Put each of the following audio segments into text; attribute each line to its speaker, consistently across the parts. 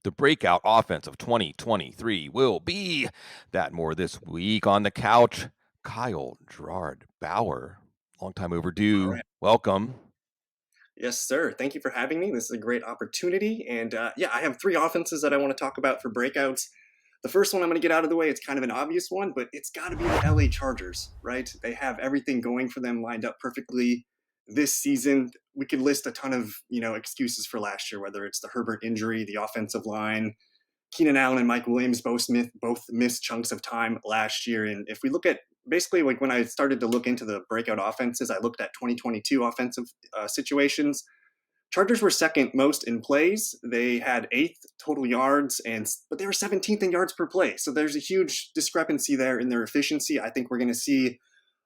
Speaker 1: the breakout offense of 2023 will be. That more this week on the couch. Kyle, Gerard, Bauer, long time
Speaker 2: All
Speaker 1: overdue.
Speaker 2: right.
Speaker 1: Welcome.
Speaker 2: Yes, sir. Thank you for having me. This is a great opportunity. And yeah, I have three offenses that I want to talk about for breakouts. The first one I'm going to get out of the way. It's kind of an obvious one, but it's got to be the LA Chargers, right? They have everything going for them lined up perfectly this season. We could list a ton of, excuses for last year, whether it's the Herbert injury, the offensive line, Keenan Allen and Mike Williams both missed chunks of time last year. And if we look at basically like when I started to look into the breakout offenses, I looked at 2022 offensive situations. Chargers were second most in plays. They had eighth total yards, but they were 17th in yards per play. So there's a huge discrepancy there in their efficiency. I think we're going to see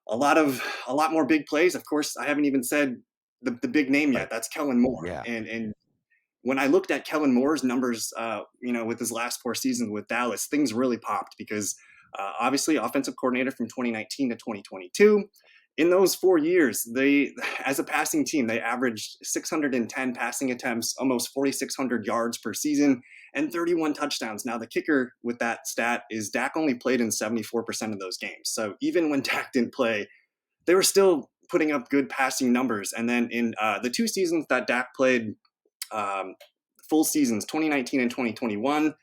Speaker 2: a lot more big plays. Of course, I haven't even said the big name
Speaker 1: Right.
Speaker 2: yet. That's Kellen Moore,
Speaker 1: Yeah.
Speaker 2: and when I looked at Kellen Moore's numbers, with his last four seasons with Dallas, things really popped because obviously offensive coordinator from 2019 to 2022. In those 4 years, they, as a passing team, they averaged 610 passing attempts, almost 4,600 yards per season, and 31 touchdowns. Now, the kicker with that stat is Dak only played in 74% of those games. So even when Dak didn't play, they were still putting up good passing numbers. And then in the two seasons that Dak played, um, full seasons 2019 and 2021.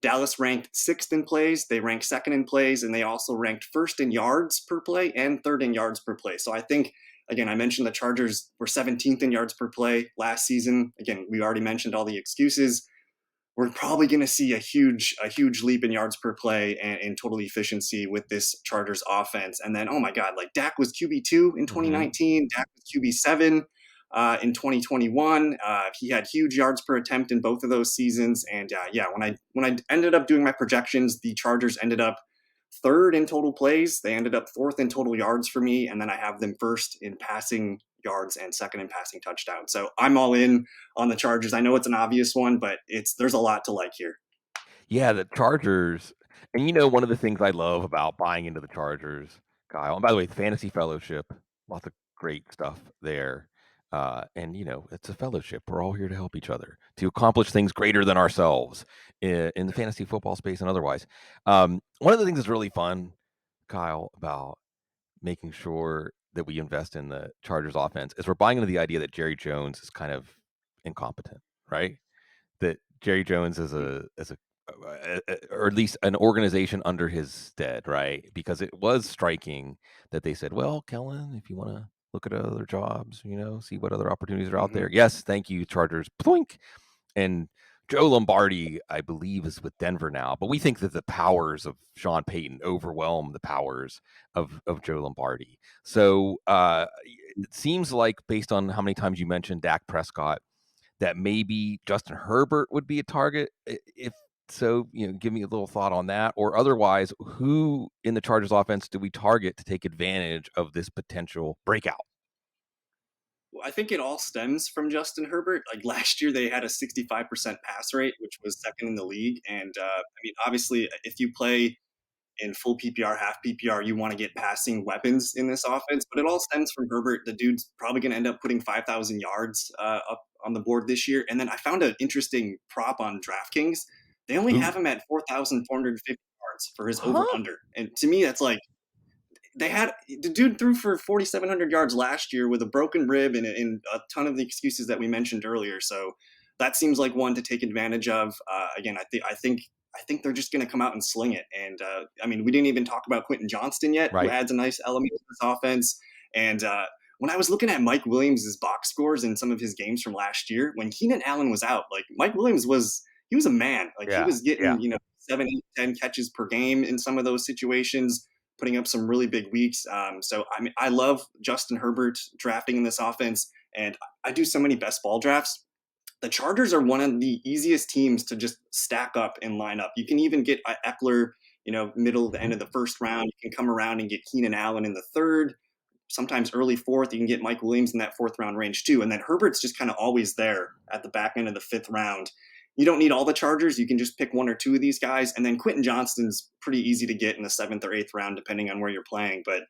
Speaker 2: Dallas ranked sixth in plays. They ranked second in plays, and they also ranked first in yards per play and third in yards per play. So I think, again, I mentioned the Chargers were 17th in yards per play last season. Again, we already mentioned all the excuses. We're probably going to see a huge leap in yards per play and total efficiency with this Chargers offense. And then, oh my God, like Dak was QB2 in
Speaker 1: Mm-hmm.
Speaker 2: 2019, Dak was QB7 in 2021. He had huge yards per attempt in both of those seasons. And yeah, when I ended up doing my projections, the Chargers ended up third in total plays. They ended up fourth in total yards for me, and then I have them first in passing yards and second in passing touchdowns. So I'm all in on the Chargers. I know it's an obvious one, but there's a lot to like here.
Speaker 1: Yeah, the Chargers. And one of the things I love about buying into the Chargers, Kyle, and by the way, the Fantasy Fellowship, lots of great stuff there. And it's a fellowship. We're all here to help each other to accomplish things greater than ourselves in the fantasy football space and otherwise. One of the things that's really fun, Kyle, about making sure that we invest in the Chargers offense is we're buying into the idea that Jerry Jones is kind of incompetent, right? That Jerry Jones is or at least an organization under his stead, right? Because it was striking that they said, "Well, Kellen, if you want to look at other jobs, see what other opportunities are out
Speaker 2: Mm-hmm.
Speaker 1: there." Yes, thank you, Chargers. Plink. And Joe Lombardi, I believe, is with Denver now, but we think that the powers of Sean Payton overwhelm the powers of Joe Lombardi. So it seems like, based on how many times you mentioned Dak Prescott, that maybe Justin Herbert would be a target. If so, give me a little thought on that. Or otherwise, who in the Chargers offense do we target to take advantage of this potential breakout?
Speaker 2: Well, I think it all stems from Justin Herbert. Like last year, they had a 65% pass rate, which was second in the league. And I mean, obviously, if you play in full PPR, half PPR, you want to get passing weapons in this offense. But it all stems from Herbert. The dude's probably going to end up putting 5,000 yards up on the board this year. And then I found an interesting prop on DraftKings. They only have
Speaker 1: Ooh,
Speaker 2: him at 4,450 yards for his over
Speaker 1: huh?
Speaker 2: under. And to me, that's like, the dude threw for 4,700 yards last year with a broken rib and a ton of the excuses that we mentioned earlier. So that seems like one to take advantage of. Again, I think they're just going to come out and sling it. And I mean, we didn't even talk about Quentin Johnston yet, who
Speaker 1: Right.
Speaker 2: adds a nice element to this offense. And when I was looking at Mike Williams' box scores in some of his games from last year, when Keenan Allen was out, like Mike Williams was a man. Like he
Speaker 1: Yeah.
Speaker 2: was
Speaker 1: Yeah.
Speaker 2: getting 7, 8, 10 catches per game in some of those situations, putting up some really big weeks. So I mean, I love Justin Herbert drafting in this offense, and I do so many best ball drafts. The Chargers are one of the easiest teams to just stack up and line up. You can even get Eckler, middle to
Speaker 1: Mhm.
Speaker 2: end of the first round. You can come around and get Keenan Allen in the third, sometimes early fourth. You can get Mike Williams in that fourth round range too. And then Herbert's just kind of always there at the back end of the fifth round. You don't need all the Chargers. You can just pick one or two of these guys. And then Quentin Johnston's pretty easy to get in the seventh or eighth round, depending on where you're playing. But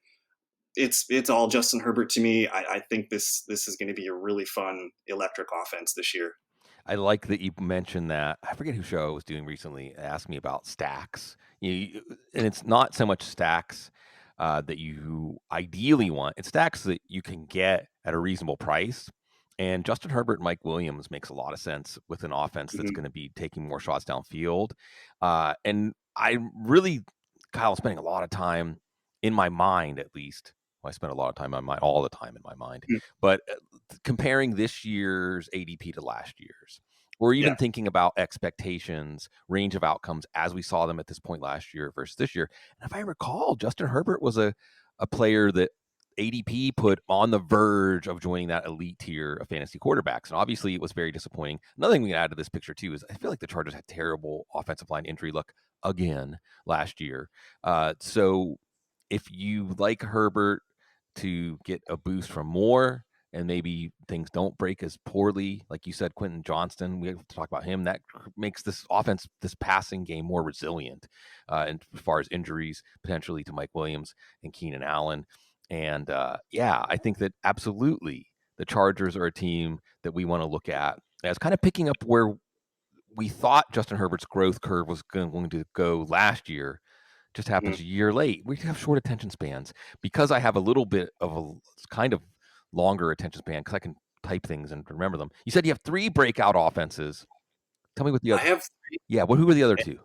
Speaker 2: it's all Justin Herbert to me. I think this is going to be a really fun electric offense this year.
Speaker 1: I like that you mentioned that. I forget who show I was doing recently asked me about stacks. And it's not so much stacks that you ideally want. It's stacks that you can get at a reasonable price. And Justin Herbert and Mike Williams makes a lot of sense with an offense that's
Speaker 2: Mhm.
Speaker 1: going to be taking more shots downfield. And I really, Kyle, spending a lot of time in my mind, at least. Well, I spend a lot of time on my all the time in my mind,
Speaker 2: Mhm.
Speaker 1: but comparing this year's ADP to last year's, or
Speaker 2: Yeah.
Speaker 1: even thinking about expectations, range of outcomes as we saw them at this point last year versus this year. And if I recall, Justin Herbert was a player that ADP put on the verge of joining that elite tier of fantasy quarterbacks. And obviously, it was very disappointing. Another thing we can add to this picture, too, is I feel like the Chargers had terrible offensive line injury luck again last year. So if you like Herbert to get a boost from more, and maybe things don't break as poorly, like you said, Quentin Johnston, we have to talk about him. That makes this offense, this passing game more resilient, and as far as injuries potentially to Mike Williams and Keenan Allen. And yeah, I think that absolutely the Chargers are a team that we want to look at as kind of picking up where we thought Justin Herbert's growth curve was going to go last year. Just
Speaker 2: Mhm.
Speaker 1: happens a year late. We have short attention spans because I have a little bit of a kind of longer attention span because I can type things and remember them. You said you have 3 breakout offenses. Tell me what the
Speaker 2: I
Speaker 1: other.
Speaker 2: have
Speaker 1: Yeah, who are the other 2?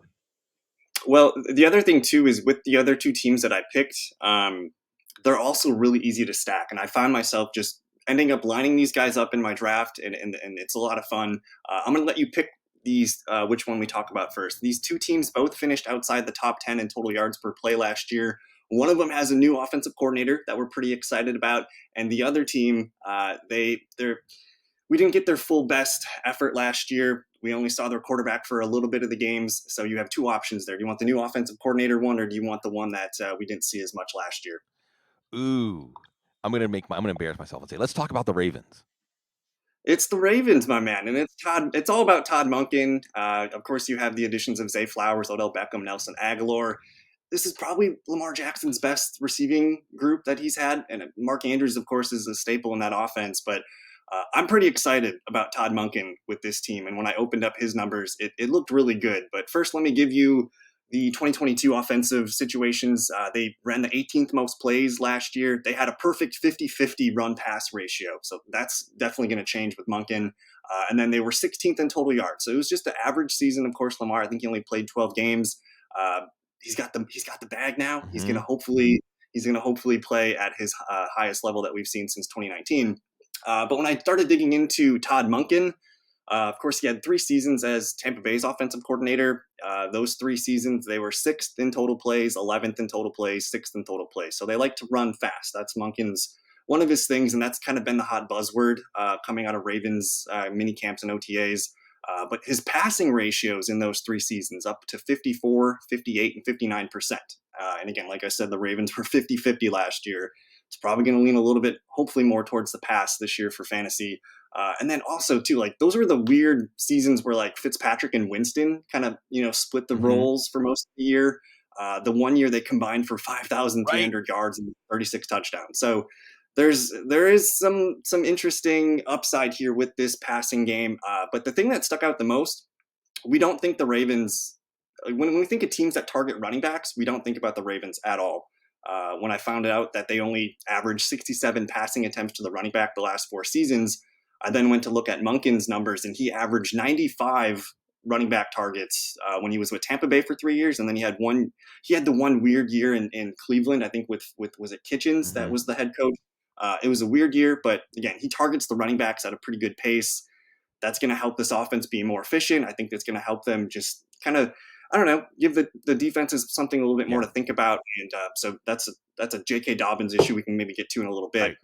Speaker 2: Well, the other thing too is with the other two teams that I picked, they're also really easy to stack, and I found myself just ending up lining these guys up in my draft, and it's a lot of fun. I'm going to let you pick these which one we talk about first. These two teams both finished outside the top 10 in total yards per play last year. One of them has a new offensive coordinator that we're pretty excited about, and the other team, they're we didn't get their full best effort last year. We only saw their quarterback for a little bit of the games. So you have two options there. Do you want the new offensive coordinator one, or do you want the one that we didn't see as much last year?
Speaker 1: Ooh, I'm gonna embarrass myself and say, let's talk about the Ravens.
Speaker 2: It's the Ravens, my man, and it's Todd. It's all about Todd Monken. Of course, you have the additions of Zay Flowers, Odell Beckham, Nelson Aguilar. This is probably Lamar Jackson's best receiving group that he's had, and Mark Andrews, of course, is a staple in that offense. But I'm pretty excited about Todd Monken with this team, and when I opened up his numbers, it looked really good. But first, let me give you the 2022 offensive situations. They ran the 18th most plays last year. They had a perfect 50-50 run pass ratio. So that's definitely going to change with Monken. And then they were 16th in total yards. So it was just an average season. Of course, Lamar, I think he only played 12 games. Uh, he's got the bag now.
Speaker 1: Mhm.
Speaker 2: He's going to hopefully play at his highest level that we've seen since 2019. But when I started digging into Todd Monken, of course, he had 3 seasons as Tampa Bay's offensive coordinator. Those 3 seasons, they were sixth in total plays, 11th in total plays, sixth in total plays. So they like to run fast. That's Monken's one of his things, and that's kind of been the hot buzzword coming out of Ravens mini camps and OTAs. But his passing ratios in those 3 seasons up to 54, 58, and 59%. And again, like I said, the Ravens were 50-50 last year. It's probably going to lean a little bit, hopefully more towards the pass this year for fantasy. And then also too, like those were the weird seasons where like Fitzpatrick and Winston kind of split the
Speaker 1: Mhm.
Speaker 2: roles for most of the year. The one year they combined for
Speaker 1: Right.
Speaker 2: 5,300 yards and 36 touchdowns. So there is some interesting upside here with this passing game. But the thing that stuck out the most, we don't think the Ravens. When we think of teams that target running backs, we don't think about the Ravens at all. When I found out that they only averaged 67 passing attempts to the running back the last 4 seasons, I then went to look at Monken's numbers, and he averaged 95 running back targets when he was with Tampa Bay for 3 years, and then he had one. He had the one weird year in Cleveland, I think with was it Kitchens that
Speaker 1: Mhm.
Speaker 2: was the head coach. It was a weird year, but again, he targets the running backs at a pretty good pace. That's going to help this offense be more efficient. I think that's going to help them just kind of, I don't know, give the defenses something a little bit more
Speaker 1: Yeah.
Speaker 2: to think about. And so that's a J.K. Dobbins issue we can maybe get to in a little bit.
Speaker 1: Right.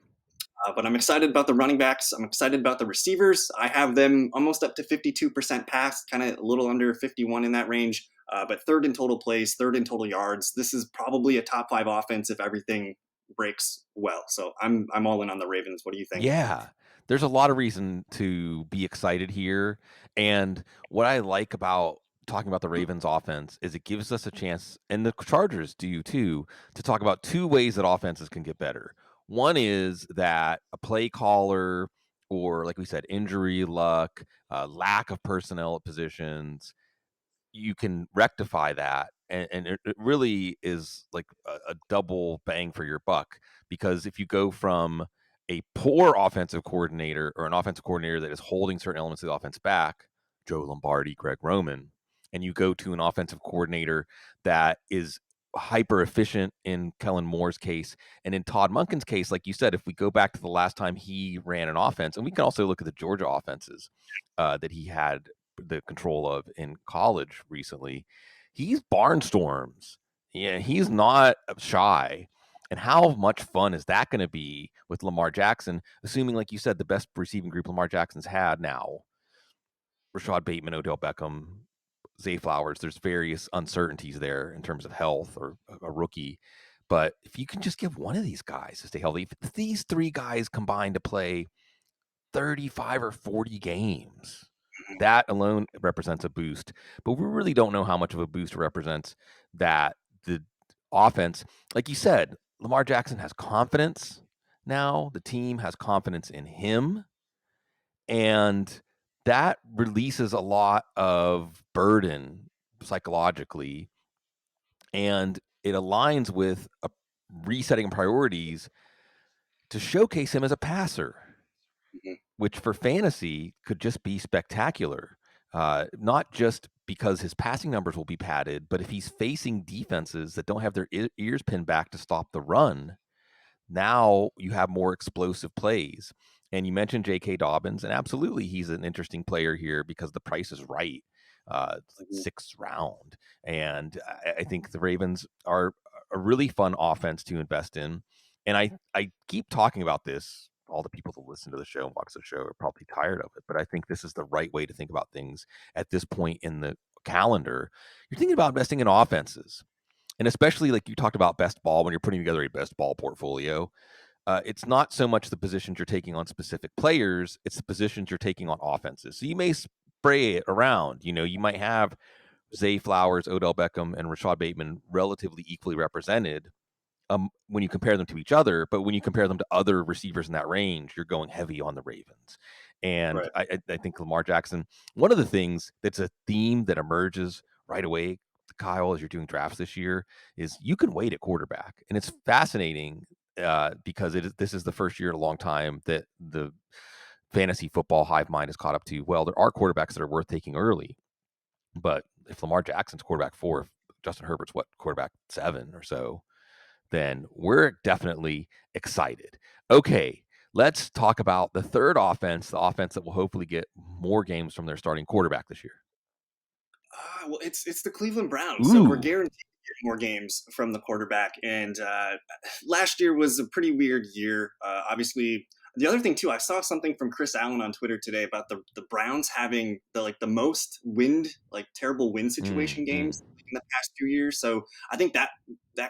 Speaker 2: But I'm excited about the running backs. I'm excited about the receivers. I have them almost up to 52% pass, kind of a little under 51 in that range. But third in total plays, third in total yards. This is probably a top 5 offense if everything breaks well. So I'm all in on the Ravens. What do you think?
Speaker 1: Yeah. There's a lot of reason to be excited here, and what I like about talking about the Ravens offense is it gives us a chance, and the Chargers do too, to talk about 2 ways that offenses can get better. One is that a play caller or like we said, injury luck, lack of personnel at positions, you can rectify that, and it really is like a double bang for your buck, because if you go from a poor offensive coordinator or an offensive coordinator that is holding certain elements of the offense back, Joe Lombardi, Greg Roman, and you go to an offensive coordinator that is hyper efficient in Kellen Moore's case, and in Todd Monken's case, like you said, if we go back to the last time he ran an offense, and we can also look at the Georgia offenses that he had the control of in college recently, he's barnstorms. Yeah, he's not shy. And how much fun is that going to be with Lamar Jackson, assuming, like you said, the best receiving group Lamar Jackson's had now? Rashad Bateman, Odell Beckham, Zay Flowers. There's various uncertainties there in terms of health or a rookie. But if you can just give one of these guys to stay healthy, if these three guys combine to play 35 or 40 games, that alone represents a boost. But we really don't know how much of a boost represents that the offense. Like you said, Lamar Jackson has confidence now. The team has confidence in him. And that releases a lot of burden psychologically. And it aligns with a resetting priorities to showcase him as a passer,
Speaker 2: Mhm.
Speaker 1: which for fantasy could just be spectacular. Not just because his passing numbers will be padded, but if he's facing defenses that don't have their ears pinned back to stop the run, now you have more explosive plays. And you mentioned J.K. Dobbins, and absolutely he's an interesting player here because the price is right. It's like
Speaker 2: Mhm.
Speaker 1: sixth round. And I think the Ravens are a really fun offense to invest in. And I keep talking about this. All the people that listen to the show and watch the show are probably tired of it, but I think this is the right way to think about things at this point in the calendar. You're thinking about investing in offenses, and especially like you talked about best ball when you're putting together a best ball portfolio. It's not so much the positions you're taking on specific players, it's the positions you're taking on offenses. So you may spray it around. You might have Zay Flowers, Odell Beckham, and Rashad Bateman relatively equally represented when you compare them to each other. But when you compare them to other receivers in that range, you're going heavy on the Ravens. And
Speaker 2: Right.
Speaker 1: I think Lamar Jackson, one of the things that's a theme that emerges right away, Kyle, as you're doing drafts this year, is you can wait at quarterback. And it's fascinating because this is the first year in a long time that the fantasy football hive mind is caught up to, well, there are quarterbacks that are worth taking early. But if Lamar Jackson's quarterback 4, if Justin Herbert's quarterback 7 or so, then we're definitely excited. Okay, let's talk about the third offense, the offense that will hopefully get more games from their starting quarterback this year.
Speaker 2: Well, it's the Cleveland Browns, so we're
Speaker 1: Ooh,
Speaker 2: guaranteed to get more games from the quarterback. And last year was a pretty weird year. Obviously, the other thing too, I saw something from Chris Allen on Twitter today about the Browns having the most terrible wind situation
Speaker 1: mm.
Speaker 2: games in the past 2 years. So I think that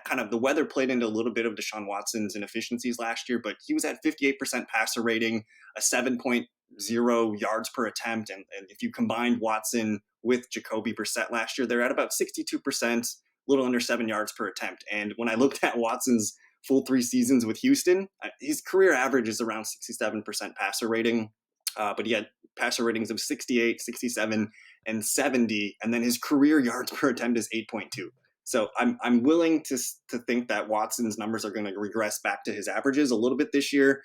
Speaker 2: kind of the weather played into a little bit of Deshaun Watson's inefficiencies last year, but he was at 58% passer rating, a 7.0 yards per attempt, and if you combined Watson with Jacoby Brissett last year, they're at about 62%, a little under 7 yards per attempt. And when I looked at Watson's full 3 seasons with Houston, his career average is around 67% passer rating, but he had passer ratings of 68, 67, and 70, and then his career yards per attempt is 8.2. So I'm willing to think that Watson's numbers are going to regress back to his averages a little bit this year.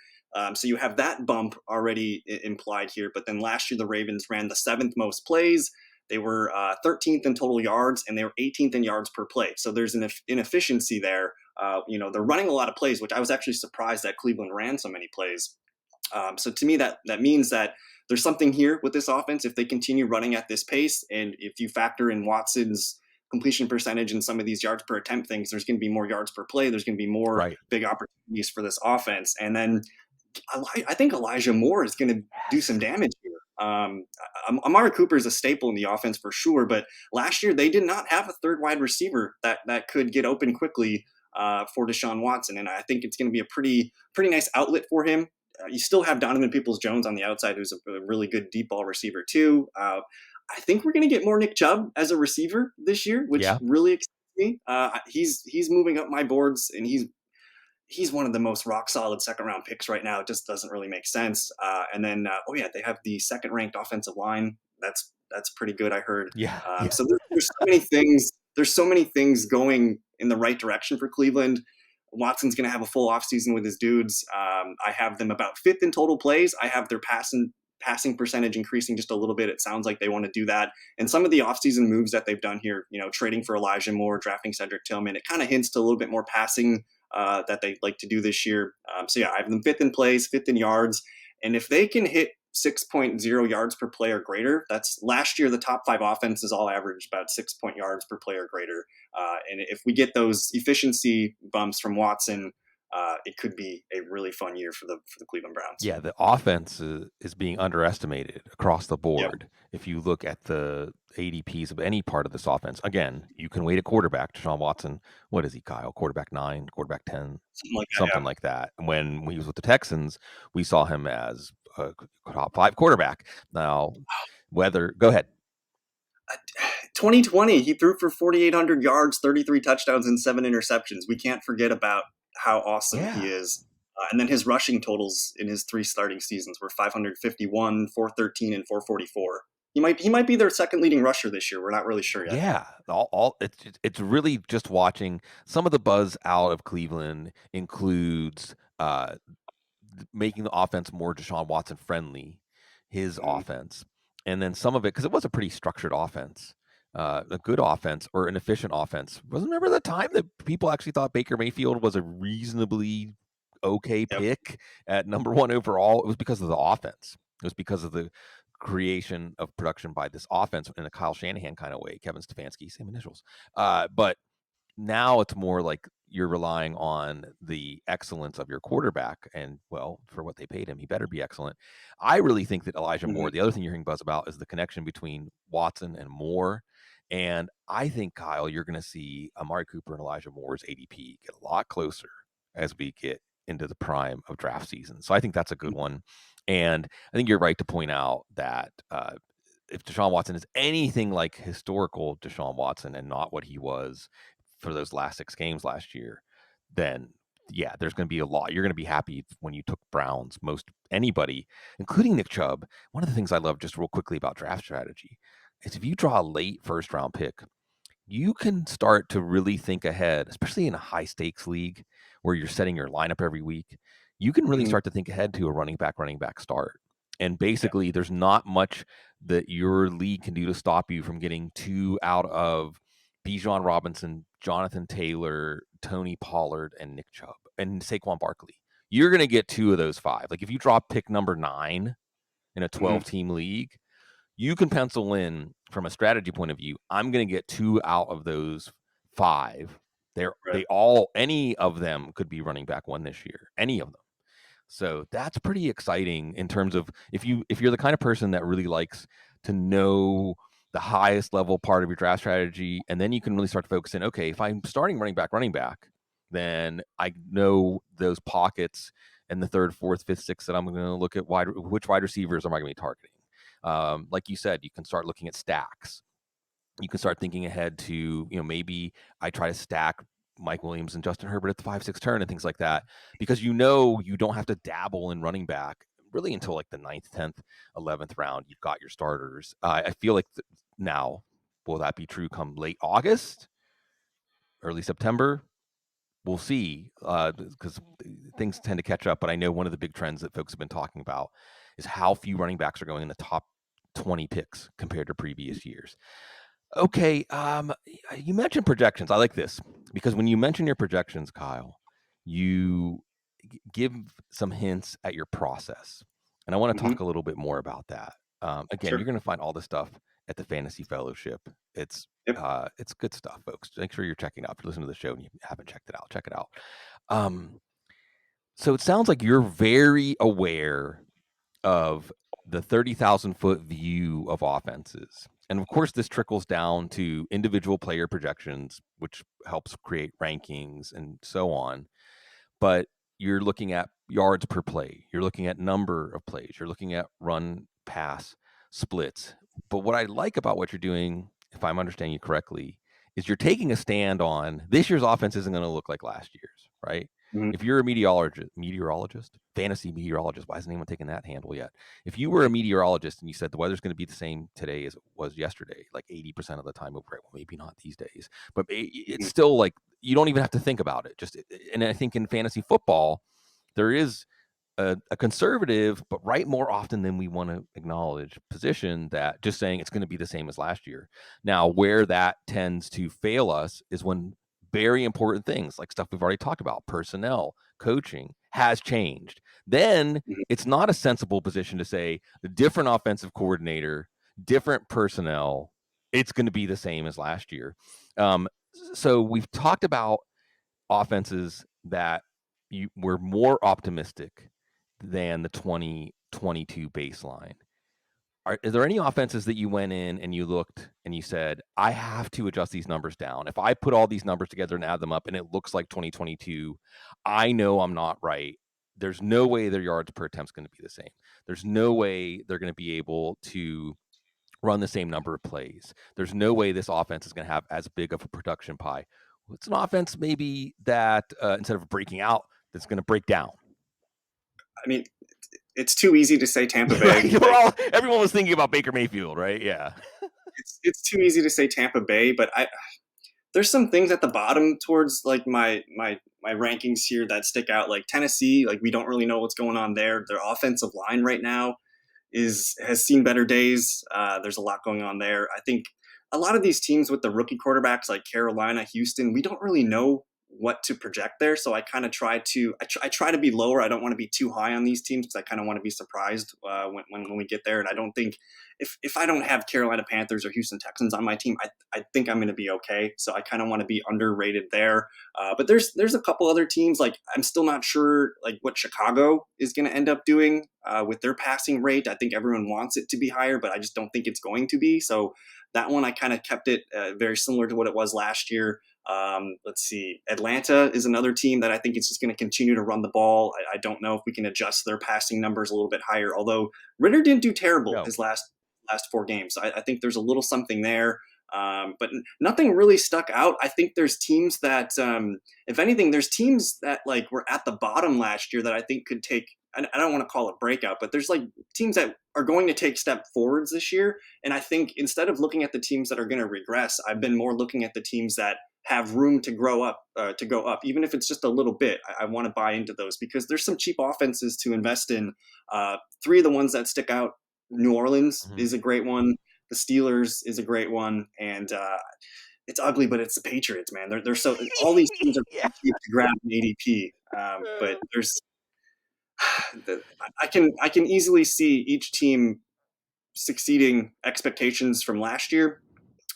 Speaker 2: So you have that bump already implied here. But then last year the Ravens ran the seventh most plays. They were 13th in total yards, and they were 18th in yards per play. So there's an inefficiency there. They're running a lot of plays, which I was actually surprised that Cleveland ran so many plays. So to me, that means that there's something here with this offense if they continue running at this pace, and if you factor in Watson's completion percentage and some of these yards per attempt things, there's going to be more yards per play. There's going to be more
Speaker 1: Right.
Speaker 2: big opportunities for this offense, and then I think Elijah Moore is going to do some
Speaker 1: Yes.
Speaker 2: damage here. Amari Cooper is a staple in the offense for sure, but last year they did not have a third wide receiver that could get open quickly for Deshaun Watson, and I think it's going to be a pretty nice outlet for him. You still have Donovan Peoples-Jones on the outside, who's a really good deep ball receiver too. I think we're going to get more Nick Chubb as a receiver this year, which
Speaker 1: Yeah.
Speaker 2: really excites me. He's moving up my boards, and he's one of the most rock solid second round picks right now. It just doesn't really make sense. And then, oh yeah, they have the second ranked offensive line. That's pretty good, I heard.
Speaker 1: Yeah, yeah.
Speaker 2: So there's so many things. There's so many things going in the right direction for Cleveland. Watson's going to have a full offseason with his dudes. I have them about fifth in total plays. I have their passing percentage increasing just a little bit. It sounds like they want to do that. And some of the offseason moves that they've done here, trading for Elijah Moore, drafting Cedric Tillman, it kind of hints to a little bit more passing that they'd like to do this year. So yeah, I have them fifth in plays, fifth in yards. And if they can hit 6.0 yards per play or greater, that's last year, the top five offenses all averaged about 6 yards per play or greater. And if we get those efficiency bumps from Watson, it could be a really fun year for the Cleveland Browns.
Speaker 1: Yeah, the offense is being underestimated across the
Speaker 2: Yep.
Speaker 1: board. If you look at the ADPs of any part of this offense, again, you can weight a quarterback. Deshaun Watson, what is he, Kyle? Quarterback 9, quarterback 10,
Speaker 2: Something like that.
Speaker 1: something like that. When he was with the Texans, we saw him as a top 5 quarterback. Now, go ahead.
Speaker 2: 2020, he threw for 4,800 yards, 33 touchdowns, and 7 interceptions. We can't forget about how awesome he
Speaker 1: Yeah.
Speaker 2: is. And then his rushing totals in his 3 starting seasons were 551, 413, and 444. He might be their second leading rusher this year. We're not really sure yet.
Speaker 1: Yeah, all it's really just watching. Some of the buzz out of Cleveland includes making the offense more Deshaun Watson friendly, his
Speaker 2: Mhm.
Speaker 1: offense, and then some of it because it was a pretty structured offense, a good offense or an efficient offense. Wasn't remember the time that people actually thought Baker Mayfield was a reasonably okay
Speaker 2: Yep.
Speaker 1: pick at number 1 overall? It was because of the offense. It was because of the creation of production by this offense in a Kyle Shanahan kind of way. Kevin Stefanski, same initials. But now it's more like you're relying on the excellence of your quarterback, and well, for what they paid him, he better be excellent. I really think that Elijah
Speaker 2: Mhm.
Speaker 1: Moore, the other thing you're hearing buzz about is the connection between Watson and Moore. And I think, Kyle, you're going to see Amari Cooper and Elijah Moore's ADP get a lot closer as we get into the prime of draft season. So I think that's a good one. And I think you're right to point out that if Deshaun Watson is anything like historical Deshaun Watson and not what he was for those last 6 games last year, then yeah, there's going to be a lot. You're going to be happy when you took Browns, most anybody, including Nick Chubb. One of the things I love just real quickly about draft strategy is if you draw a late first round pick, you can start to really think ahead, especially in a high stakes league where you're setting your lineup every week. You can really
Speaker 2: Mhm.
Speaker 1: start to think ahead to a running back start. And
Speaker 2: Yeah.
Speaker 1: basically, there's not much that your league can do to stop you from getting 2 out of Bijan Robinson, Jonathan Taylor, Tony Pollard, and Nick Chubb, and Saquon Barkley. You're going to get 2 of those 5. Like if you drop pick number 9 in a
Speaker 2: Mhm.
Speaker 1: 12-team league, you can pencil in from a strategy point of view, I'm going to get 2 out of those 5.
Speaker 2: Right.
Speaker 1: Any of them could be running back 1 this year, any of them. So that's pretty exciting in terms of if you're the kind of person that really likes to know the highest level part of your draft strategy, and then you can really start to focus in, okay, if I'm starting running back, then I know those pockets and the third, fourth, fifth, sixth that I'm going to look at which wide receivers am I going to be targeting. Like you said, you can start looking at stacks. You can start thinking ahead to, maybe I try to stack Mike Williams and Justin Herbert at the 5-6 turn and things like that, because you don't have to dabble in running back really until like the 9th, 10th, 11th round. You've got your starters. I feel like now, will that be true come late August, early September? We'll see, because things tend to catch up. But I know one of the big trends that folks have been talking about is how few running backs are going in the top 20 picks compared to previous years. Okay, you mentioned projections. I like this because when you mention your projections, Kyle, you give some hints at your process, and I want to
Speaker 2: Mhm.
Speaker 1: talk a little bit more about that. Again, you're
Speaker 2: Sure.
Speaker 1: going to find all this stuff at the Fantasy Fellowship.
Speaker 2: Yep.
Speaker 1: It's good stuff, folks. Make sure you're checking out. If you listen to the show and you haven't checked it out, check it out. Um, so it sounds like you're very aware of the 30,000-foot view of offenses. And of course, this trickles down to individual player projections, which helps create rankings and so on. But you're looking at yards per play, you're looking at number of plays, you're looking at run pass splits. But what I like about what you're doing, if I'm understanding you correctly, is you're taking a stand on this year's offense isn't going to look like last year's, right?
Speaker 2: Mhm.
Speaker 1: If you're a meteorologist, fantasy meteorologist, why hasn't anyone taken that handle yet? If you were a meteorologist and you said the weather's going to be the same today as it was yesterday, like 80% of the time, okay, well, maybe not these days, but it's
Speaker 2: Mhm.
Speaker 1: still like you don't even have to think about it. And I think in fantasy football, there is a conservative, but right more often than we want to acknowledge, position that just saying it's going to be the same as last year. Now, where that tends to fail us is when very important things like stuff we've already talked about, personnel, coaching has changed. Then
Speaker 2: Mhm.
Speaker 1: it's not a sensible position to say the different offensive coordinator, different personnel, it's going to be the same as last year. Um, so we've talked about offenses that you were more optimistic than the 2022 baseline. Is there any offenses that you went in and you looked and you said, I have to adjust these numbers down? If I put all these numbers together and add them up and it looks like 2022, I know I'm not right. There's no way their yards per attempt is going to be the same. There's no way they're going to be able to run the same number of plays. There's no way this offense is going to have as big of a production pie. It's an offense maybe that instead of breaking out, that's going to break down.
Speaker 2: I mean, it's too easy to say Tampa Bay.
Speaker 1: Right?
Speaker 2: Like
Speaker 1: Everyone was thinking about Baker Mayfield, right? Yeah.
Speaker 2: it's too easy to say Tampa Bay, but I there's some things at the bottom towards like my rankings here that stick out. Like Tennessee, like we don't really know what's going on there. Their offensive line right now is has seen better days. There's a lot going on there. I think a lot of these teams with the rookie quarterbacks like Carolina, Houston, we don't really know what to project there. So I kind of I try to be lower. I don't want to be too high on these teams because I kind of want to be surprised when we get there. And I don't think if I don't have Carolina Panthers or Houston Texans on my team, I think I'm going to be okay. So I kind of want to be underrated there. But there's a couple other teams like I'm still not sure like what Chicago is going to end up doing with their passing rate. I think everyone wants it to be higher, but I just don't think it's going to be. So that one I kind of kept it very similar to what it was last year. Let's see. Atlanta is another team that I think is just going to continue to run the ball. I don't know if we can adjust their passing numbers a little bit higher. Although Ritter didn't do terrible
Speaker 1: No.
Speaker 2: his last 4 games. I think there's a little something there. But nothing really stuck out. I think there's teams that, if anything, there's teams that like were at the bottom last year that I think could take. I don't want to call it breakout, but there's like teams that are going to take step forwards this year. And I think instead of looking at the teams that are going to regress, I've been more looking at the teams that have room to grow up, to go up, even if it's just a little bit. I want to buy into those because there's some cheap offenses to invest in. Three of the ones that stick out: New Orleans
Speaker 1: Mhm.
Speaker 2: is a great one. The Steelers is a great one, and it's ugly, but it's the Patriots, man. They're so all these teams are
Speaker 1: Yeah.
Speaker 2: cheap to grab an ADP, but there's I can easily see each team succeeding expectations from last year,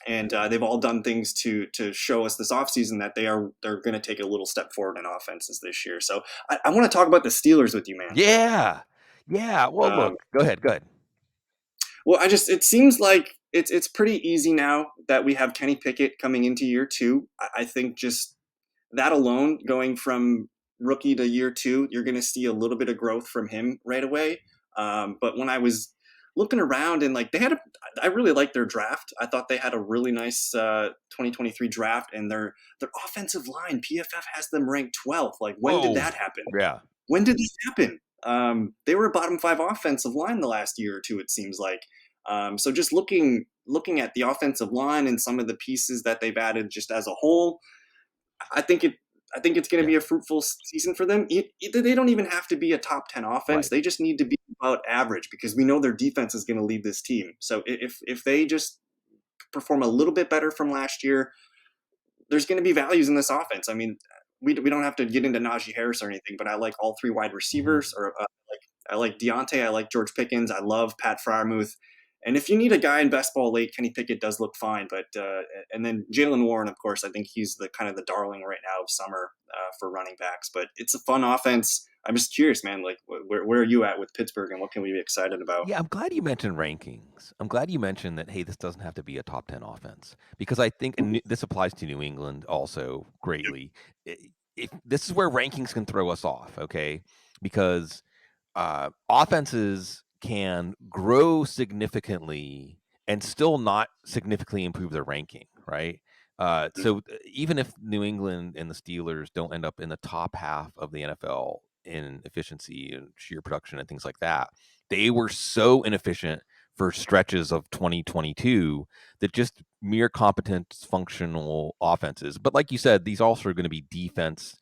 Speaker 2: and they've all done things to show us this offseason that they're going to take a little step forward in offenses this year. So I want to talk about the Steelers with you, man.
Speaker 1: Yeah. Yeah. Well, look,
Speaker 2: Um,
Speaker 1: go ahead. Go ahead.
Speaker 2: well, it seems like it's pretty easy now that we have Kenny Pickett coming into year two. I think just that alone, going from rookie to year two, you're going to see a little bit of growth from him right away. But when I was looking around and like I really liked their draft. I thought they had a really nice 2023 draft, and their offensive line, PFF has them ranked 12th. Like, when did
Speaker 1: Whoa.
Speaker 2: that happen?
Speaker 1: Yeah.
Speaker 2: When did this happen? They were a bottom five offensive line the last year or two, it seems like. So just looking at the offensive line and some of the pieces that they've added just as a whole, I think it. I think it's going to
Speaker 1: Yeah.
Speaker 2: be a fruitful season for them. They don't even have to be a top 10 offense.
Speaker 1: Right.
Speaker 2: They just need to be about average because we know their defense is going to lead this team. So if they just perform a little bit better from last year, there's going to be values in this offense. I mean, we don't have to get into Najee Harris or anything, but I like all three wide
Speaker 1: Mhm.
Speaker 2: receivers. Or I like Deontay. I like George Pickens. I love Pat Fryermuth. And if you need a guy in best ball late, Kenny Pickett does look fine. But and then Jalen Warren, of course, I think he's the kind of the darling right now of summer for running backs. But it's a fun offense. I'm just curious, man. Like, where are you at with Pittsburgh, and what can we be excited about?
Speaker 1: Yeah, I'm glad you mentioned rankings. I'm glad you mentioned that, hey, this doesn't have to be a top 10 offense because I think, and this applies to New England also greatly. i- If this is where rankings can throw us off, okay? Because offenses can grow significantly and still not significantly improve their ranking, right? Even if New England and the Steelers don't end up in the top half of the NFL in efficiency and sheer production and things like that, they were so inefficient for stretches of 2022 that just mere competent, functional offenses. But like you said, these also are going to be defense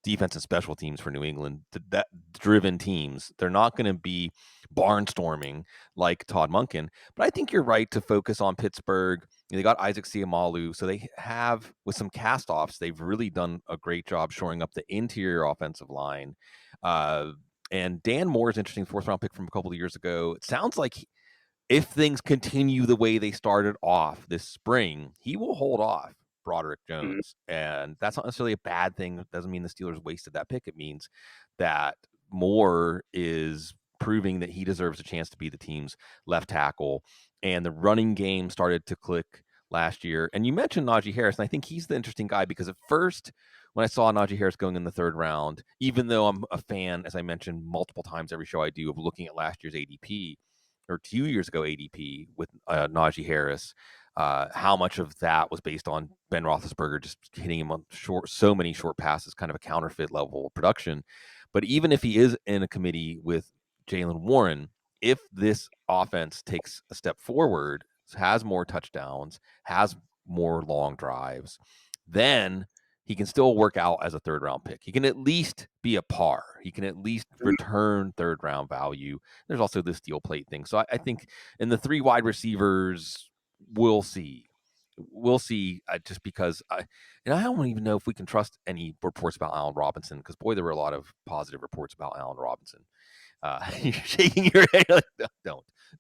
Speaker 1: and special teams for New England, that driven teams. They're not going to be barnstorming like Todd Monken. But I think you're right to focus on Pittsburgh. They got Isaac Siamalu, so they have, with some cast-offs, they've really done a great job shoring up the interior offensive line. Uh, and Dan Moore is interesting, fourth-round pick from a couple of years ago. It sounds like if things continue the way they started off this spring, he will hold off Broderick
Speaker 2: Mhm.
Speaker 1: Jones. And that's not necessarily a bad thing. It doesn't mean the Steelers wasted that pick. It means that Moore is proving that he deserves a chance to be the team's left tackle. And the running game started to click last year. And you mentioned Najee Harris, and I think he's the interesting guy because at first, when I saw Najee Harris going in the third round, even though I'm a fan, as I mentioned multiple times every show I do, of looking at last year's ADP, or 2 years ago ADP with Najee Harris, how much of that was based on Ben Roethlisberger just hitting him on so many short passes, kind of a counterfeit level of production. But even if he is in a committee with Jalen Warren, if this offense takes a step forward, has more touchdowns, has more long drives, then he can still work out as a third round pick. He can at least be a par. He can at least return third round value. There's also this steel plate thing. So I think in the three wide receivers, we'll see. We'll see, just because and I don't even know if we can trust any reports about Allen Robinson, because boy, there were a lot of positive reports about Allen Robinson. You're shaking your head like,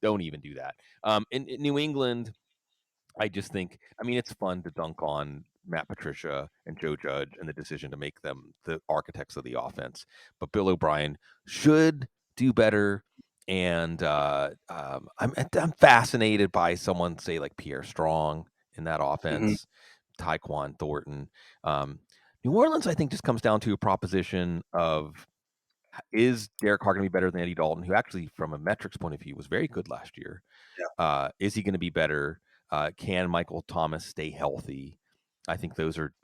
Speaker 1: don't even do that. In New England, I just think, I mean, it's fun to dunk on Matt Patricia and Joe Judge and the decision to make them the architects of the offense. But Bill O'Brien should do better. And I'm fascinated by someone, say, like Pierre Strong in that
Speaker 2: Mhm.
Speaker 1: offense, Tyquan Thornton. Um, New Orleans, I think, just comes down to a proposition of, is Derek Carr going to be better than Andy Dalton, who actually, from a metrics point of view, was very good last year?
Speaker 2: Yeah.
Speaker 1: Is he going to be better? Can Michael Thomas stay healthy? I think those are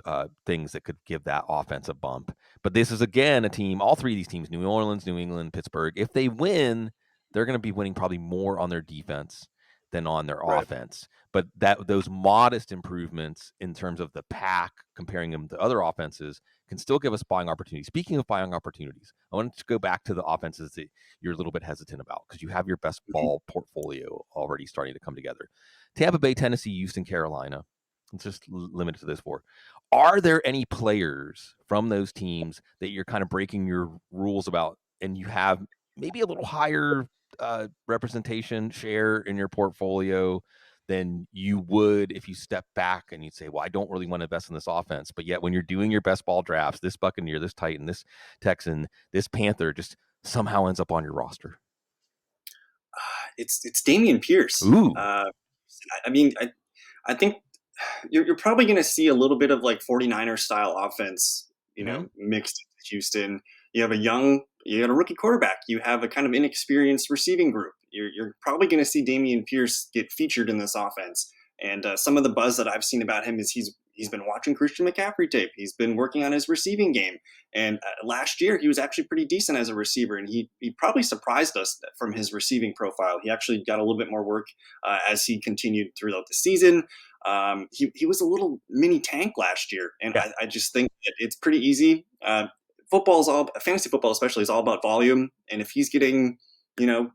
Speaker 1: things that could give that offense a bump. But this is, again, a team, all three of these teams, New Orleans, New England, Pittsburgh, if they win, they're going to be winning probably more on their defense than on their
Speaker 2: Right.
Speaker 1: offense. But that those modest improvements in terms of the pack, comparing them to other offenses, can still give us buying opportunities. Speaking of buying opportunities, I want to go back to the offenses that you're a little bit hesitant about, because you have your best
Speaker 2: Mhm.
Speaker 1: ball portfolio already starting to come together. Tampa Bay, Tennessee, Houston, Carolina. Let's just limit it to those four. Are there any players from those teams that you're kind of breaking your rules about, and you have maybe a little higher representation share in your portfolio than you would if you step back and you'd say, well, I don't really want to invest in this offense. But yet when you're doing your best ball drafts, this Buccaneer, this Titan, this Texan, this Panther just somehow ends up on your roster.
Speaker 2: It's Damian Pierce.
Speaker 1: Ooh.
Speaker 2: I mean, I think you're probably going to see a little bit of like 49er style offense,
Speaker 1: Mm-hmm.
Speaker 2: mixed into Houston. You got a rookie quarterback. You have a kind of inexperienced receiving group. You're probably going to see Damian Pierce get featured in this offense. And some of the buzz that I've seen about him is he's been watching Christian McCaffrey tape. He's been working on his receiving game. And last year he was actually pretty decent as a receiver, and he probably surprised us from his receiving profile. He actually got a little bit more work as he continued throughout the season. He was a little mini tank last year, and
Speaker 1: Yeah.
Speaker 2: I just think that it's pretty easy. Football's all fantasy football, especially, is all about volume. And if he's getting, you know,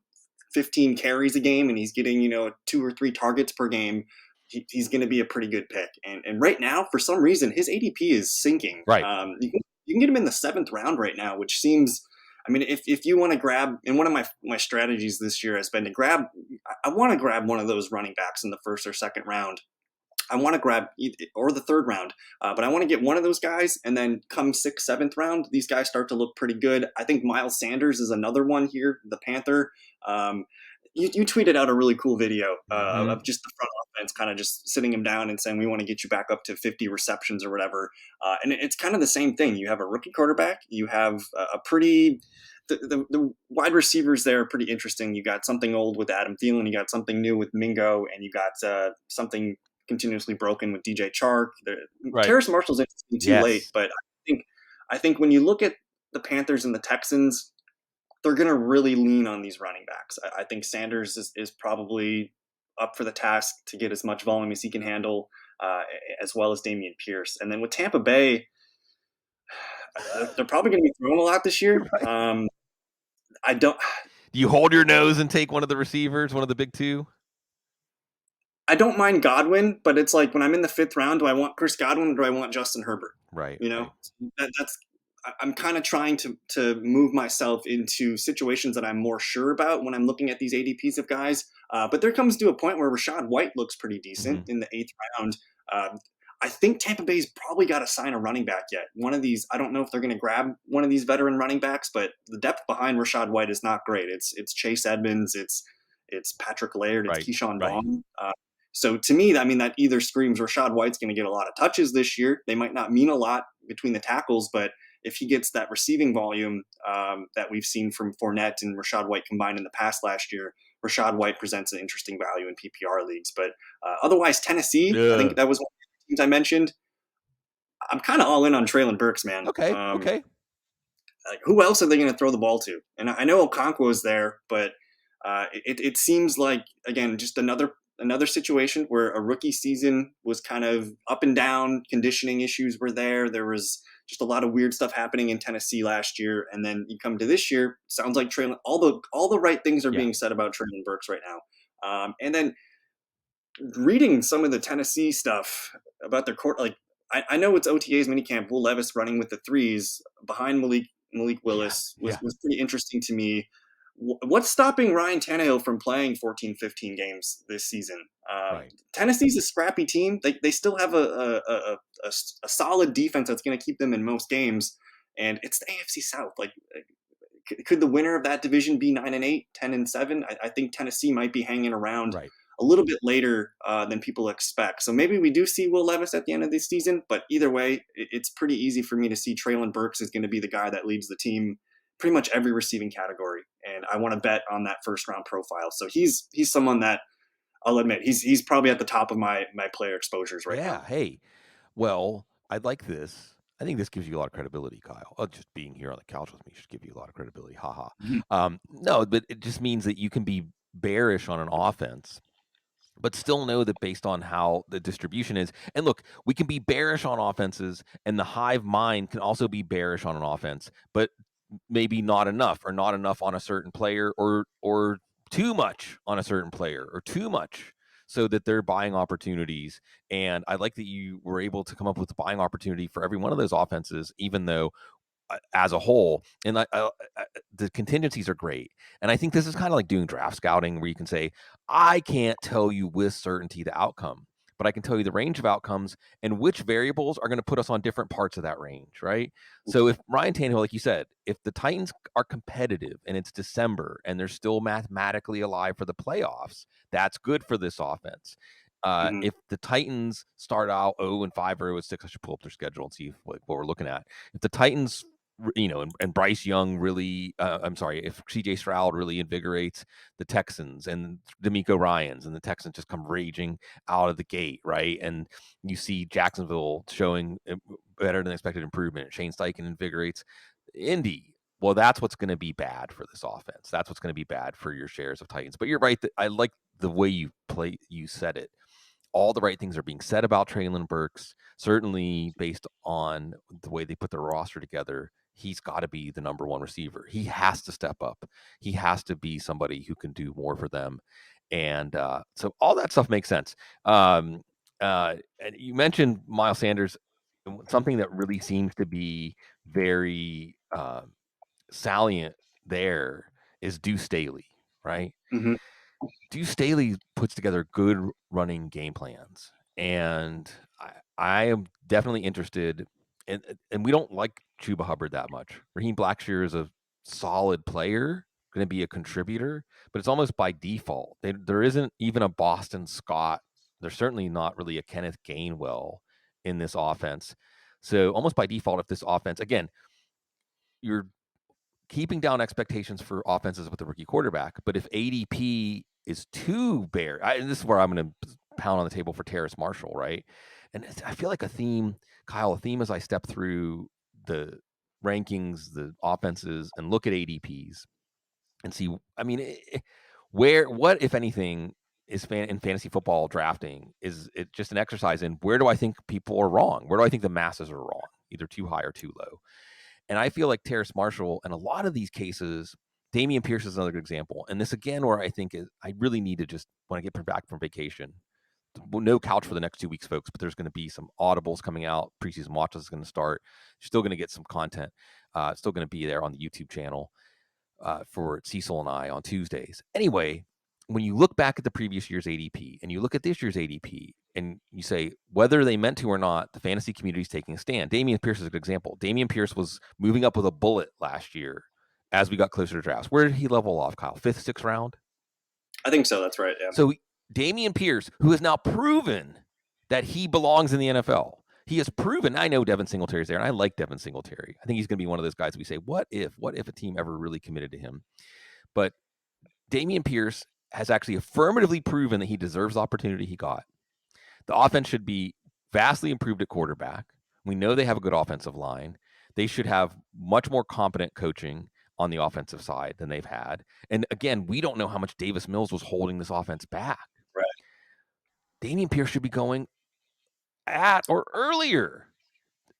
Speaker 2: 15 carries a game and he's getting, 2 or 3 targets per game, he's going to be a pretty good pick. And right now, for some reason, his ADP is sinking.
Speaker 1: Right.
Speaker 2: You can get him in the 7th round right now, which seems. I mean, if you want to grab, and one of my strategies this year has been to grab. I want to grab one of those running backs in the 1st or 2nd round. I want to grab or the 3rd round, but I want to get one of those guys, and then come 6th, 7th round, these guys start to look pretty good. I think Miles Sanders is another one here, the Panther. Um, you tweeted out a really cool video
Speaker 1: Mm-hmm.
Speaker 2: of just the front offense kind of just sitting him down and saying, we want to get you back up to 50 receptions or whatever. And it's kind of the same thing. You have a rookie quarterback. You have a pretty the wide receivers there are pretty interesting. You got something old with Adam Thielen. You got something new with Mingo, and you got something continuously broken with DJ Chark.
Speaker 1: Right.
Speaker 2: Terrace Marshall's interesting too late,
Speaker 1: Yes.
Speaker 2: but I think when you look at the Panthers and the Texans, they're going to really lean on these running backs. I think Sanders is probably up for the task to get as much volume as he can handle, as well as Damian Pierce. And then with Tampa Bay, they're probably going to be throwing a lot this year.
Speaker 1: Right.
Speaker 2: I don't.
Speaker 1: Do you hold your nose and take one of the receivers, one of the big two?
Speaker 2: I don't mind Godwin, but it's like when I'm in the fifth round, do I want Chris Godwin or do I want Justin Herbert?
Speaker 1: Right,
Speaker 2: You know,
Speaker 1: right.
Speaker 2: that's I'm kind of trying to move myself into situations that I'm more sure about when I'm looking at these ADPs of guys. But there comes to a point where Rashad White looks pretty decent
Speaker 1: Mhm.
Speaker 2: in the eighth round. I think Tampa Bay's probably got to sign a running back yet. One of these, I don't know if they're going to grab one of these veteran running backs, but the depth behind Rashad White is not great. It's Chase Edmonds, it's Patrick Laird, it's
Speaker 1: Right,
Speaker 2: Keyshawn
Speaker 1: right.
Speaker 2: Vaughn. So to me, I mean, that either screams Rashad White's going to get a lot of touches this year. They might not mean a lot between the tackles, but if he gets that receiving volume that we've seen from Fournette and Rashad White combined in the past last year, Rashad White presents an interesting value in PPR leagues. But otherwise, Tennessee, I
Speaker 1: Yeah.
Speaker 2: think that was one of the teams I mentioned. I'm kind of all in on Traylon Burks, man.
Speaker 1: Okay, okay.
Speaker 2: Like, who else are they going to throw the ball to? And I know Okonkwo is there, but it seems like again just another situation where a rookie season was kind of up and down. Conditioning issues were there. There was just a lot of weird stuff happening in Tennessee last year, and then you come to this year. Sounds like Traylon. All the right things are
Speaker 1: Yeah.
Speaker 2: being said about Traylon Burks right now. And then reading some of the Tennessee stuff about their court, like I know it's OTA's minicamp. Will Levis running with the threes behind Malik
Speaker 1: Yeah,
Speaker 2: Willis was
Speaker 1: yeah.
Speaker 2: was pretty interesting to me. What's stopping Ryan Tannehill from playing 14, 15 games this season?
Speaker 1: Right.
Speaker 2: Tennessee's a scrappy team. They still have a solid defense that's going to keep them in most games, and it's the AFC South. Like, could the winner of that division be 9-8, 10-7? I think Tennessee might be hanging around
Speaker 1: Right.
Speaker 2: a little bit later than people expect. So maybe we do see Will Levis at the end of this season, but either way, it's pretty easy for me to see Traylon Burks is going to be the guy that leads the team pretty much every receiving category, and I want to bet on that first round profile. So he's someone that I'll admit he's probably at the top of my player exposures right now.
Speaker 1: Yeah, hey. Well, I like this. I think this gives you a lot of credibility, Kyle. Just being here on the couch with me should give you a lot of credibility. Haha.
Speaker 2: Mhm.
Speaker 1: No, but it just means that you can be bearish on an offense, but still know that based on how the distribution is. And look, we can be bearish on offenses, and the hive mind can also be bearish on an offense, but maybe not enough, or not enough on a certain player, or too much on a certain player, or too much so that they're buying opportunities. And I like that you were able to come up with a buying opportunity for every one of those offenses, even though as a whole. And the contingencies are great. And I think this is kind of like doing draft scouting, where you can say, I can't tell you with certainty the outcome, but I can tell you the range of outcomes and which variables are going to put us on different parts of that range, right? So if Ryan Tannehill, like you said, if the Titans are competitive and it's December and they're still mathematically alive for the playoffs, that's good for this offense.
Speaker 2: Mhm.
Speaker 1: If the Titans start out 0-5 or 0-6, I should pull up their schedule and see what we're looking at. If the Titans, and Bryce Young really, I'm sorry, if CJ Stroud really invigorates the Texans, and D'Amico Ryans, and the Texans just come raging out of the gate, right? And you see Jacksonville showing better than expected improvement. Shane Steichen invigorates Indy. Well, that's what's going to be bad for this offense. That's what's going to be bad for your shares of Titans. But you're right. That I like the way you said it. All the right things are being said about Traylon Burks, certainly based on the way they put their roster together. He's got to be the number one receiver. He has to step up. He has to be somebody who can do more for them. And so all that stuff makes sense. And you mentioned Miles Sanders. Something that really seems to be very salient there is Deuce Staley, right?
Speaker 2: Mhm.
Speaker 1: Deuce Staley puts together good running game plans, and I am definitely interested. And we don't like Chuba Hubbard that much. Raheem Blackshear is a solid player, going to be a contributor, but it's almost by default. There isn't even a Boston Scott. There's certainly not really a Kenneth Gainwell in this offense. So almost by default, if this offense, again, you're keeping down expectations for offenses with a rookie quarterback. But if ADP is too bare, and this is where I'm going to pound on the table for Terrace Marshall, right? And I feel like Kyle, a theme as I step through the rankings, the offenses, and look at ADPs and see, I mean, what, if anything, is in fantasy football drafting? Is it just an exercise in where do I think people are wrong? Where do I think the masses are wrong? Either too high or too low. And I feel like Terrace Marshall, in a lot of these cases, Damian Pierce is another good example. And this again, where I think I really need to just, when I get back from vacation, no couch for the next 2 weeks, folks, but there's going to be some audibles coming out. Preseason watches is going to start. You're still going to get some content. Still going to be there on the YouTube channel for Cecil and I on Tuesdays. Anyway, when you look back at the previous year's ADP and you look at this year's ADP and you say whether they meant to or not, the fantasy community is taking a stand. Damian Pierce is a good example. Damian Pierce was moving up with a bullet last year as we got closer to drafts. Where did he level off, Kyle? 5th, 6th round?
Speaker 2: I think so. That's right. Yeah.
Speaker 1: So Damian Pierce, who has now proven that he belongs in the NFL. He has proven, I know Devin Singletary's there, and I like Devin Singletary. I think he's going to be one of those guys we say, what if a team ever really committed to him? But Damian Pierce has actually affirmatively proven that he deserves the opportunity he got. The offense should be vastly improved at quarterback. We know they have a good offensive line. They should have much more competent coaching on the offensive side than they've had. And again, we don't know how much Davis Mills was holding this offense back.
Speaker 2: Right.
Speaker 1: Damian Pierce should be going at or earlier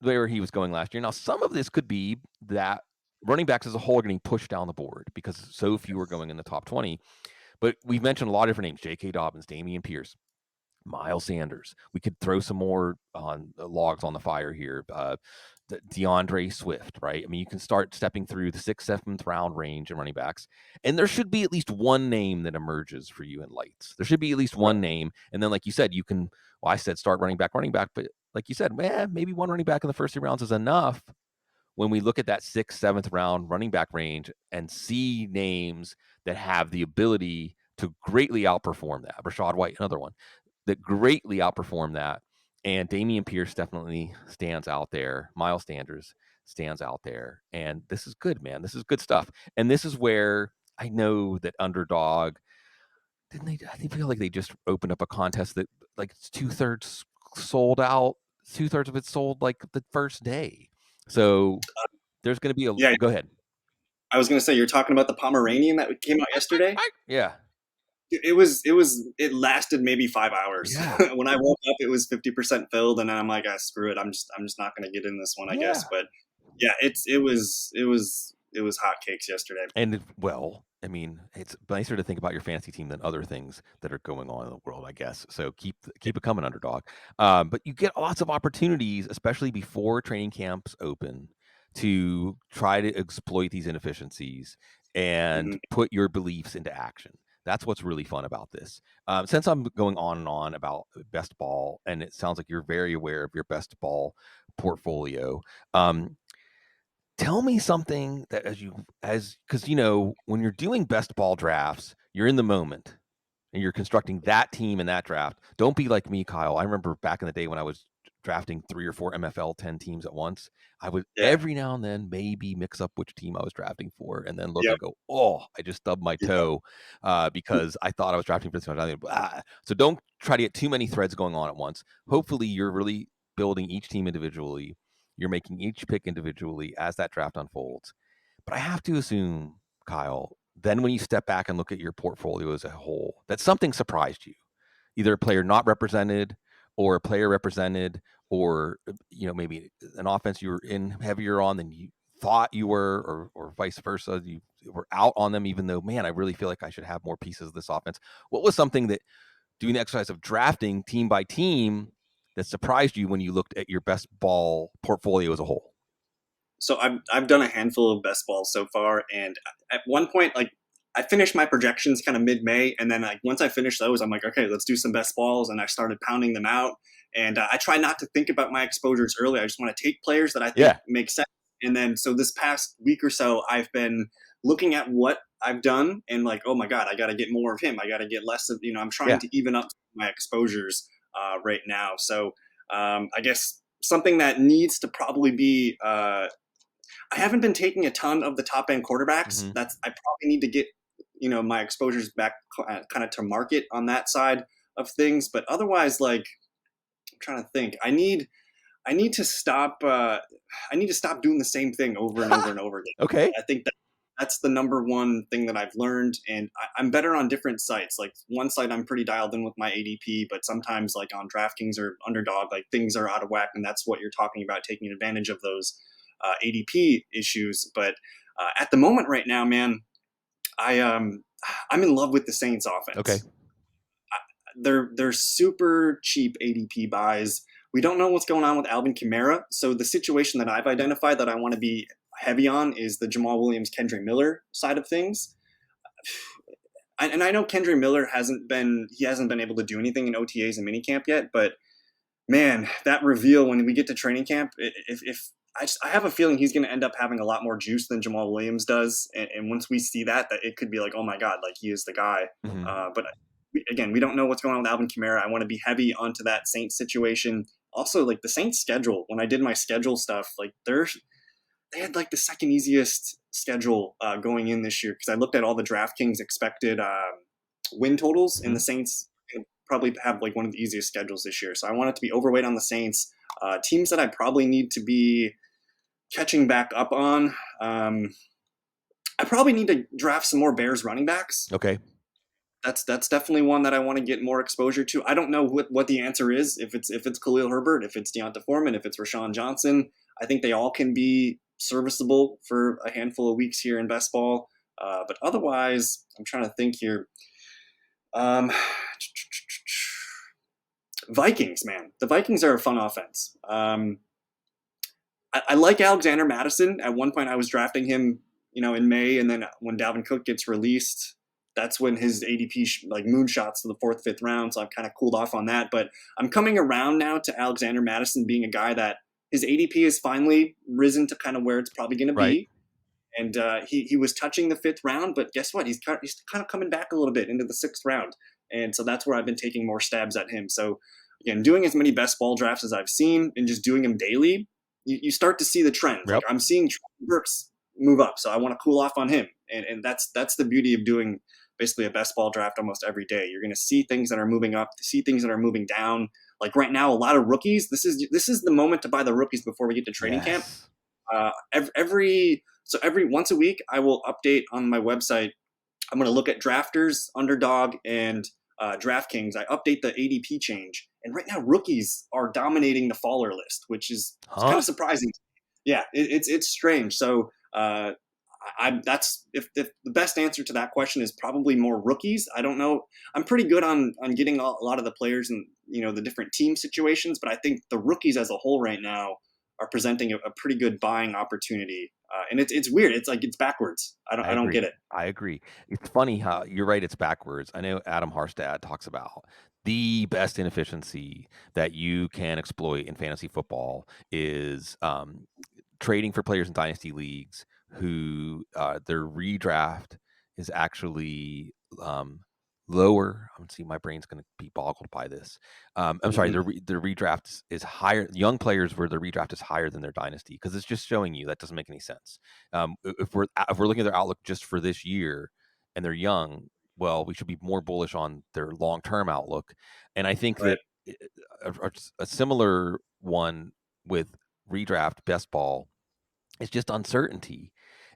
Speaker 1: where he was going last year. Now, some of this could be that running backs as a whole are getting pushed down the board because so few are going in the top 20. But we've mentioned a lot of different names: J.K. Dobbins, Damian Pierce, Miles Sanders. We could throw some more on logs on the fire here. DeAndre Swift, right? I mean, you can start stepping through the 6th, 7th round range in running backs, and there should be at least one name that emerges for you in lights. There should be at least
Speaker 2: Right.
Speaker 1: one name, and then, like you said, you can. Well, I said start running back, but like you said, maybe one running back in the first 2 rounds is enough. When we look at that 6th, 7th round running back range and see names that have the ability to greatly outperform that, Rashad White, another one that greatly outperform that. And Damian Pierce definitely stands out there. Miles Sanders stands out there. And this is good, man. This is good stuff. And this is where I know that Underdog, didn't they? I feel like they just opened up a contest that like it's 2/3 sold out. 2/3 of it sold like the first day. So there's going to be a,
Speaker 2: Yeah.
Speaker 1: go ahead.
Speaker 2: I was going to say, you're talking about the Pomeranian that came out yesterday.
Speaker 1: Yeah.
Speaker 2: It lasted maybe 5 hours.
Speaker 1: Yeah.
Speaker 2: When I woke up, it was 50% filled, and then I'm like, screw it. I'm just not going to get in this one, I
Speaker 1: Yeah.
Speaker 2: guess. But yeah, it was hotcakes yesterday.
Speaker 1: And well, I mean, it's nicer to think about your fantasy team than other things that are going on in the world, I guess. So keep it coming, Underdog. But you get lots of opportunities, especially before training camps open, to try to exploit these inefficiencies and
Speaker 2: Mm-hmm.
Speaker 1: put your beliefs into action. That's what's really fun about this. Since I'm going on and on about best ball, and it sounds like you're very aware of your best ball portfolio, tell me something that because when you're doing best ball drafts, you're in the moment and you're constructing that team in that draft. Don't be like me, Kyle. I remember back in the day when I was drafting 3 or 4 MFL 10 teams at once. I would
Speaker 2: Yeah.
Speaker 1: every now and then maybe mix up which team I was drafting for, and then look
Speaker 2: Yep.
Speaker 1: and go, "Oh, I just stubbed my
Speaker 2: Yep.
Speaker 1: toe because I thought I was drafting for this one." So don't try to get too many threads going on at once. Hopefully, you're really building each team individually. You're making each pick individually as that draft unfolds. But I have to assume, Kyle, then when you step back and look at your portfolio as a whole, that something surprised you. Either a player not represented or a player represented, or maybe an offense you were in heavier on than you thought you were, or vice versa. You were out on them, even though, man, I really feel like I should have more pieces of this offense. What was something that, doing the exercise of drafting team by team, that surprised you when you looked at your best ball portfolio as a whole?
Speaker 2: So I've done a handful of best balls so far, and at one point, like, I finished my projections kind of mid-May, and then like once I finished those, I'm like, okay, let's do some best balls, and I started pounding them out. And I try not to think about my exposures early. I just want to take players that I think
Speaker 1: Yeah,
Speaker 2: make sense. And then so this past week or so, I've been looking at what I've done and like, oh my god, I got to get more of him. I got to get less of. I'm trying
Speaker 1: yeah.
Speaker 2: to even up my exposures right now. So I guess something that needs to probably be I haven't been taking a ton of the top end quarterbacks.
Speaker 1: Hmm.
Speaker 2: I probably need to get my exposures back kind of to market on that side. of things. But otherwise, like, I'm trying to think. I need to stop. I need to stop doing the same thing over and over and over again.
Speaker 1: Okay.
Speaker 2: I think that that's the number one thing that I've learned, and I'm better on different sites. Like one site, I'm pretty dialed in with my ADP, but sometimes, like on DraftKings or Underdog, like things are out of whack, and that's what you're talking about, taking advantage of those ADP issues. But at the moment, right now, man, I I'm in love with the Saints
Speaker 1: Okay.
Speaker 2: offense. They're super cheap ADP buys. We don't know what's going on with Alvin Kamara. So the situation that I've identified that I want to be heavy on is the Jamal Williams, Kendra Miller side of things. And I know Kendra Miller hasn't been able to do anything in OTAs and minicamp yet, but man, that reveal when we get to training camp, if I have a feeling he's going to end up having a lot more juice than Jamal Williams does, and once we see that, that it could be like, oh my god, like he is the guy.
Speaker 1: Mhm.
Speaker 2: But again, we don't know what's going on with Alvin Kamara. I want to be heavy onto that Saints situation. Also, like the Saints schedule, when I did my schedule stuff, like they had like the second easiest schedule going in this year because I looked at all the DraftKings expected win totals, and the
Speaker 1: Mhm.
Speaker 2: Saints probably have like one of the easiest schedules this year. So I want it to be overweight on the Saints. Teams that I probably need to be catching back up on. I probably need to draft some more Bears running backs.
Speaker 1: Okay.
Speaker 2: That's definitely one that I want to get more exposure to. I don't know what the answer is. If it's Khalil Herbert, if it's Deonta Foreman, if it's Rashawn Johnson, I think they all can be serviceable for a handful of weeks here in best ball. But otherwise, I'm trying to think here. Um, Vikings, man, the Vikings are a fun offense. I like Alexander Madison. At one point, I was drafting him, in May, and then when Dalvin Cook gets released, that's when his ADP like moonshots to the fourth, fifth round. So I've kind of cooled off on that. But I'm coming around now to Alexander Madison being a guy that his ADP has finally risen to kind of where it's probably going to
Speaker 1: Right.
Speaker 2: be. And he was touching the fifth round, but guess what? He's kind of coming back a little bit into the sixth round, and so that's where I've been taking more stabs at him. So again, doing as many best ball drafts as I've seen and just doing them daily, you start to see the trends. Like
Speaker 1: Yep.
Speaker 2: I'm seeing Burks move up, so I want to cool off on him, and that's the beauty of doing basically a best ball draft almost every day. You're going to see things that are moving up, see things that are moving down. Like right now, a lot of rookies. This is the moment to buy the rookies before we get to training camp.
Speaker 1: Yes.
Speaker 2: Every once a week, I will update on my website. I'm going to look at drafters, underdog, and DraftKings. I update the ADP change, and right now rookies are dominating the faller list, which is it's kind
Speaker 1: Huh?
Speaker 2: of surprising. Yeah, it's strange. So that's if the best answer to that question is probably more rookies. I don't know. I'm pretty good on getting a lot of the players and the different team situations, but I think the rookies as a whole right now are presenting a pretty good buying opportunity. And it's weird. It's like it's backwards.
Speaker 1: I
Speaker 2: I don't get
Speaker 1: agree.
Speaker 2: it.
Speaker 1: I agree. It's funny how you're right, it's backwards. I know Adam Harstad talks about the best inefficiency that you can exploit in fantasy football is trading for players in dynasty leagues who their redraft is actually um, lower. I'm see my brain's going to be boggled by this. I'm sorry,
Speaker 2: Hmm.
Speaker 1: their redraft is higher. Young players where their redraft is higher than their dynasty because it's just showing you that doesn't make any sense. If we're looking at their outlook just for this year and they're young, well, we should be more bullish on their long term outlook. And I think
Speaker 2: Right.
Speaker 1: that a similar one with redraft best ball it's just uncertainty.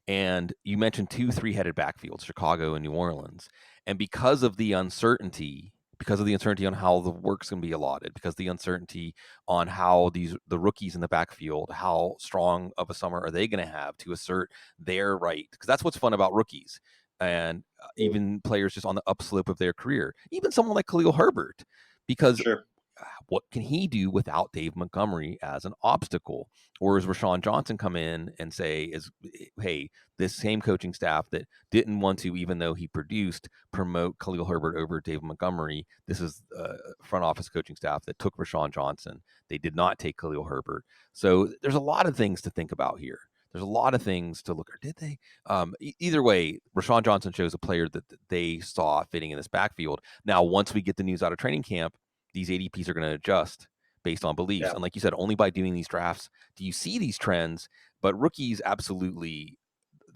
Speaker 1: And you mentioned two three-headed backfields, Chicago and New Orleans. And because of the uncertainty on how the work's going to be allotted, because the uncertainty on how the rookies in the backfield, how strong of a summer are they going to have to assert their right? Because that's what's fun about rookies and even players just on the upslope of their career, even someone like Khalil Herbert, because
Speaker 2: Sure.
Speaker 1: what can he do without Dave Montgomery as an obstacle? Or does Rashawn Johnson come in and say, hey, this same coaching staff that didn't want to, even though he produced, promote Khalil Herbert over Dave Montgomery, this is a front office coaching staff that took Rashawn Johnson. They did not take Khalil Herbert. So there's a lot of things to think about here. There's a lot of things to look at. Did they? Either way, Rashawn Johnson shows a player that they saw fitting in this backfield. Now, once we get the news out of training camp, these ADPs are going to adjust based on beliefs.
Speaker 2: Yeah.
Speaker 1: And like you said, only by doing these drafts do you see these trends. But rookies absolutely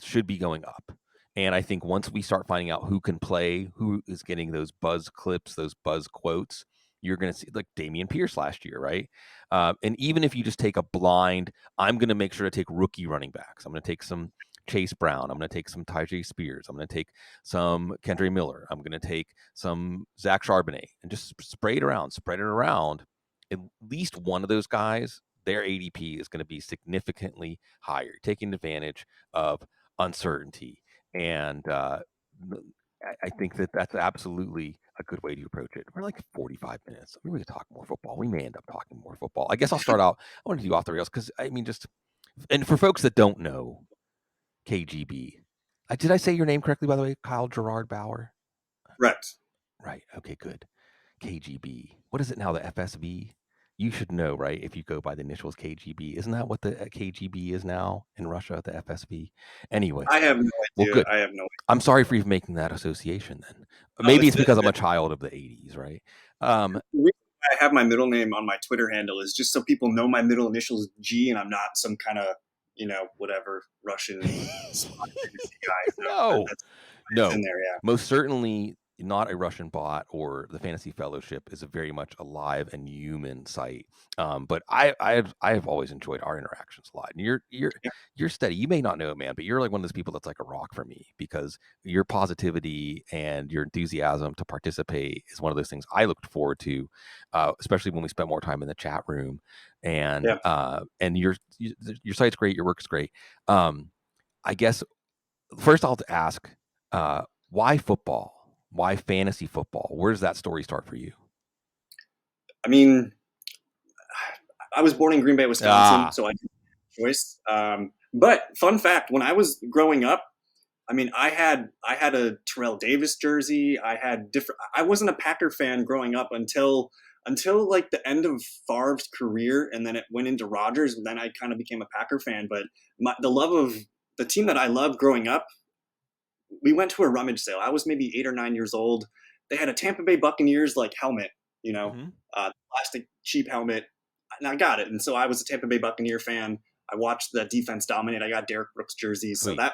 Speaker 1: should be going up. And I think once we start finding out who can play, who is getting those buzz clips, those buzz quotes, you're going to see like Damian Pierce last year, right? And even if you just take a blind, I'm going to make sure to take rookie running backs. I'm going to take some Chase Brown. I'm going to take some Tyjae Spears. I'm going to take some Kendre Miller. I'm going to take some Zach Charbonnet and just spray it around, spread it around. At least one of those guys, their ADP is going to be significantly higher, taking advantage of uncertainty. And I think that that's absolutely a good way to approach it. We're like 45 minutes. I mean, we could talk more football. We may end up talking more football. I guess I'll start out. I want to do off the rails because I mean, just and for folks that don't know KGB, did I say your name correctly, by the way? Kyle Gerard Bauer?
Speaker 2: Correct.
Speaker 1: Right. Okay, good. KGB. What is it now? The FSB? You should know, right? If you go by the initials KGB, isn't that what the KGB is now in Russia? The FSB. Anyway,
Speaker 2: I have no
Speaker 1: well,
Speaker 2: idea.
Speaker 1: good.
Speaker 2: I have no.
Speaker 1: I'm sorry for even making that association. Then
Speaker 2: No,
Speaker 1: maybe it's because I'm a child of the '80s, right? Um,
Speaker 2: the reason why I have my middle name on my Twitter handle is just so people know my middle initial is G, and I'm not some kind of whatever Russian spy fantasy guy. So
Speaker 1: no,
Speaker 2: that's why it's
Speaker 1: no,
Speaker 2: in there. Yeah.
Speaker 1: most certainly not a Russian bot, or the Fantasy Fellowship is a very much alive and human site. But I have always enjoyed our interactions a lot. And you're steady. You may not know it, man, but you're like one of those people that's like a rock for me because your positivity and your enthusiasm to participate is one of those things I looked forward to, especially when we spent more time in the chat room.
Speaker 2: Yeah.
Speaker 1: And your site's great, your work's great. I guess first I'll ask, why football? Why fantasy football? Where does that story start for you?
Speaker 2: I mean, I was born in Green Bay, Wisconsin,
Speaker 1: Ah,
Speaker 2: so I didn't have a choice. But fun fact: when I was growing up, I mean, I had a Terrell Davis jersey. I had different. I wasn't a Packer fan growing up until like the end of Favre's career, and then it went into Rodgers, and then I kind of became a Packer fan. But the love of the team that I loved growing up, we went to a rummage sale. I was maybe 8 or 9 years old. They had a Tampa Bay Buccaneers like helmet,
Speaker 1: hmm,
Speaker 2: plastic cheap helmet, and I got it. And so I was a Tampa Bay Buccaneer fan. I watched the defense dominate. I got Derek Brooks jerseys, so
Speaker 1: sweet.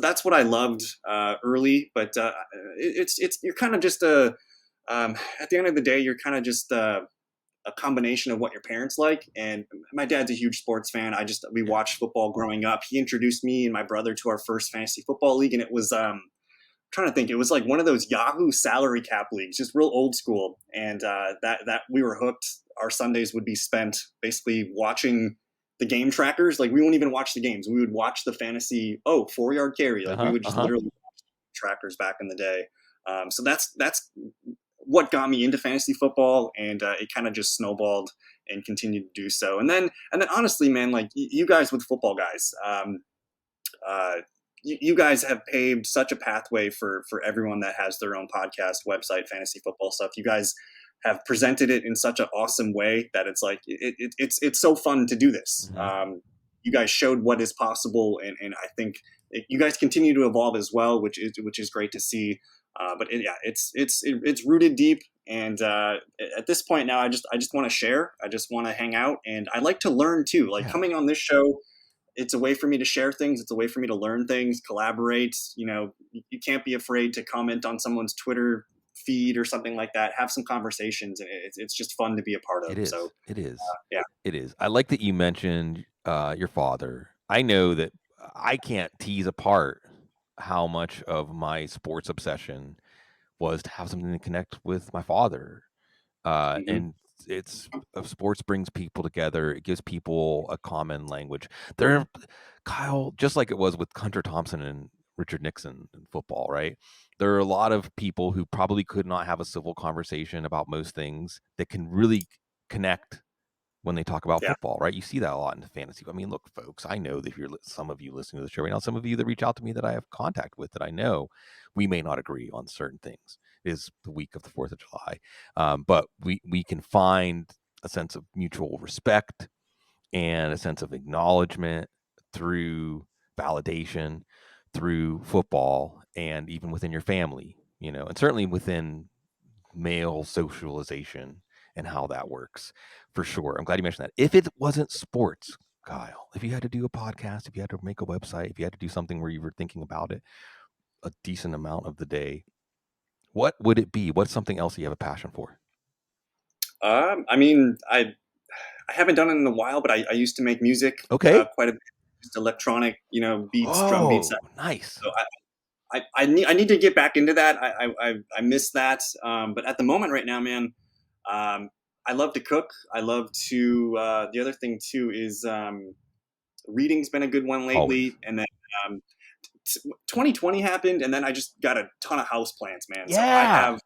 Speaker 2: that's what I loved early. But it's you're kind of just a at the end of the day, you're kind of just a combination of what your parents like. And my dad's a huge sports fan. We
Speaker 1: Yeah.
Speaker 2: watched football growing up. He introduced me and my brother to our first fantasy football league, and it was trying to think. It was like one of those Yahoo salary cap leagues, just real old school. And that we were hooked. Our Sundays would be spent basically watching the game trackers. Like we wouldn't even watch the games. We would watch the fantasy. Oh, 4 yard carry.
Speaker 1: Uh
Speaker 2: Like we
Speaker 1: huh.
Speaker 2: would
Speaker 1: Uh
Speaker 2: just
Speaker 1: huh.
Speaker 2: literally watch trackers back in the day. So that's what got me into fantasy football, and it kind of just snowballed and continued to do so. And then honestly, man, like you guys with football guys, uh, you guys have paved such a pathway for everyone that has their own podcast, website, fantasy football stuff. You guys have presented it in such an awesome way that it's like it's so fun to do this.
Speaker 1: Hmm.
Speaker 2: You guys showed what is possible, and I think you guys continue to evolve as well, which is great to see. Yeah, it's rooted deep, and at this point now, I just want to share. I just want to hang out, and I like to learn too. Like
Speaker 1: Yeah.
Speaker 2: coming on this show, it's a way for me to share things. It's a way for me to learn things, collaborate. You can't be afraid to comment on someone's Twitter feed or something like that. Have some conversations, and it's just fun to be a part of.
Speaker 1: It is.
Speaker 2: So
Speaker 1: It is.
Speaker 2: yeah,
Speaker 1: It is. I like that you mentioned your father. I know that I can't tease apart how much of my sports obsession was to have something to connect with my father.
Speaker 2: hmm
Speaker 1: And it's sports brings people together. It gives people a common language. There, Kyle, just like it was with Hunter Thompson and Richard Nixon in football, right? There are a lot of people who probably could not have a civil conversation about most things that can really connect when they talk about
Speaker 2: yeah,
Speaker 1: football, right? You see that a lot in fantasy. I mean, look, folks, I know that if some of you listening to the show right now, some of you that reach out to me that I have contact with that I know, we may not agree on certain things. It is the week of the 4th of July. But we can find a sense of mutual respect and a sense of acknowledgement through validation, through football, and even within your family, and certainly within male socialization and how that works for sure. I'm glad you mentioned that. If it wasn't sports, Kyle, if you had to do a podcast, if you had to make a website, if you had to do something where you were thinking about it a decent amount of the day, what would it be? What's something else you have a passion for?
Speaker 2: I mean, I haven't done it in a while, but I used to make music
Speaker 1: Okay.
Speaker 2: quite a bit, just electronic, beats, drum beats.
Speaker 1: Oh, nice.
Speaker 2: So I need to get back into that. I miss that. But at the moment right now, man, I love to cook. I love to. The other thing too is reading's been a good one
Speaker 1: Always.
Speaker 2: lately, and then. Um, 2020 happened, and then I just got a ton of house plants, man. So I
Speaker 1: Yeah.
Speaker 2: have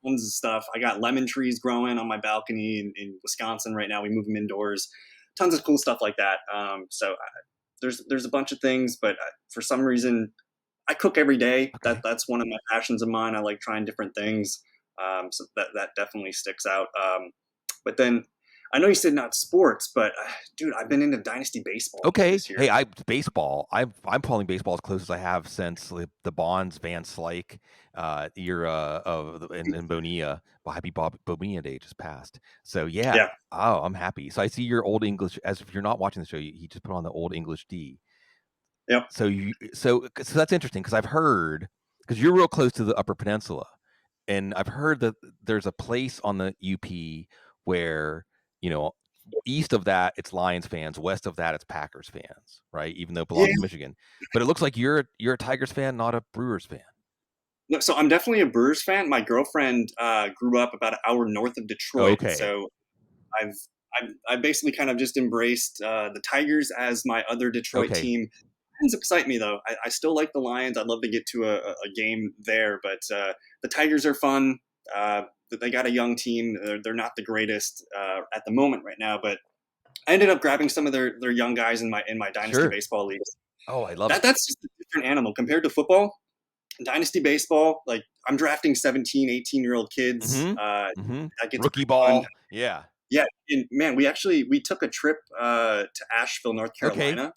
Speaker 2: tons of stuff. I got lemon trees growing on my balcony in Wisconsin right now. We move them indoors. Tons of cool stuff like that. There's a bunch of things, but for some reason, I cook every day.
Speaker 1: Okay.
Speaker 2: That's one of my passions of mine. I like trying different things. So that definitely sticks out. But then I know you said not sports, but dude, I've been into Dynasty baseball again
Speaker 1: Okay.
Speaker 2: this year.
Speaker 1: Hey, I baseball. I'm following baseball as close as I have since the Bonds Van Slyke era of and Bonilla. Well, happy Bonilla Day just passed. So yeah.
Speaker 2: Yeah,
Speaker 1: Oh, I'm happy. So I see your old English. As if you're not watching the show, he just put on the old English D.
Speaker 2: yep,
Speaker 1: So that's interesting because I've heard because you're real close to the Upper Peninsula, and I've heard that there's a place on the UP where you know east of that it's Lions fans, west of that it's Packers fans, right? Even though it
Speaker 2: yeah.
Speaker 1: belongs to Michigan, but it looks like you're a Tigers fan, not a Brewers fan.
Speaker 2: No, so I'm definitely a Brewers fan. My girlfriend grew up about an hour north of Detroit,
Speaker 1: Okay,
Speaker 2: so I've I basically kind of just embraced the Tigers as my other Detroit
Speaker 1: okay,
Speaker 2: team. Lions excite me though. I still like the Lions. I'd love to get to a game there, but the Tigers are fun. They got a young team. They're not the greatest at the moment right now, but I ended up grabbing some of their young guys in my dynasty
Speaker 1: sure.
Speaker 2: baseball leagues.
Speaker 1: Oh, I love it.
Speaker 2: That's just a different animal compared to football. Dynasty baseball, like I'm drafting 17, 18-year-old kids.
Speaker 1: Mm-hmm. Mm-hmm.
Speaker 2: I get to
Speaker 1: Rookie
Speaker 2: pick on.
Speaker 1: ball. Yeah.
Speaker 2: Yeah, and man, we took a trip to Asheville, North
Speaker 1: Okay.
Speaker 2: Carolina,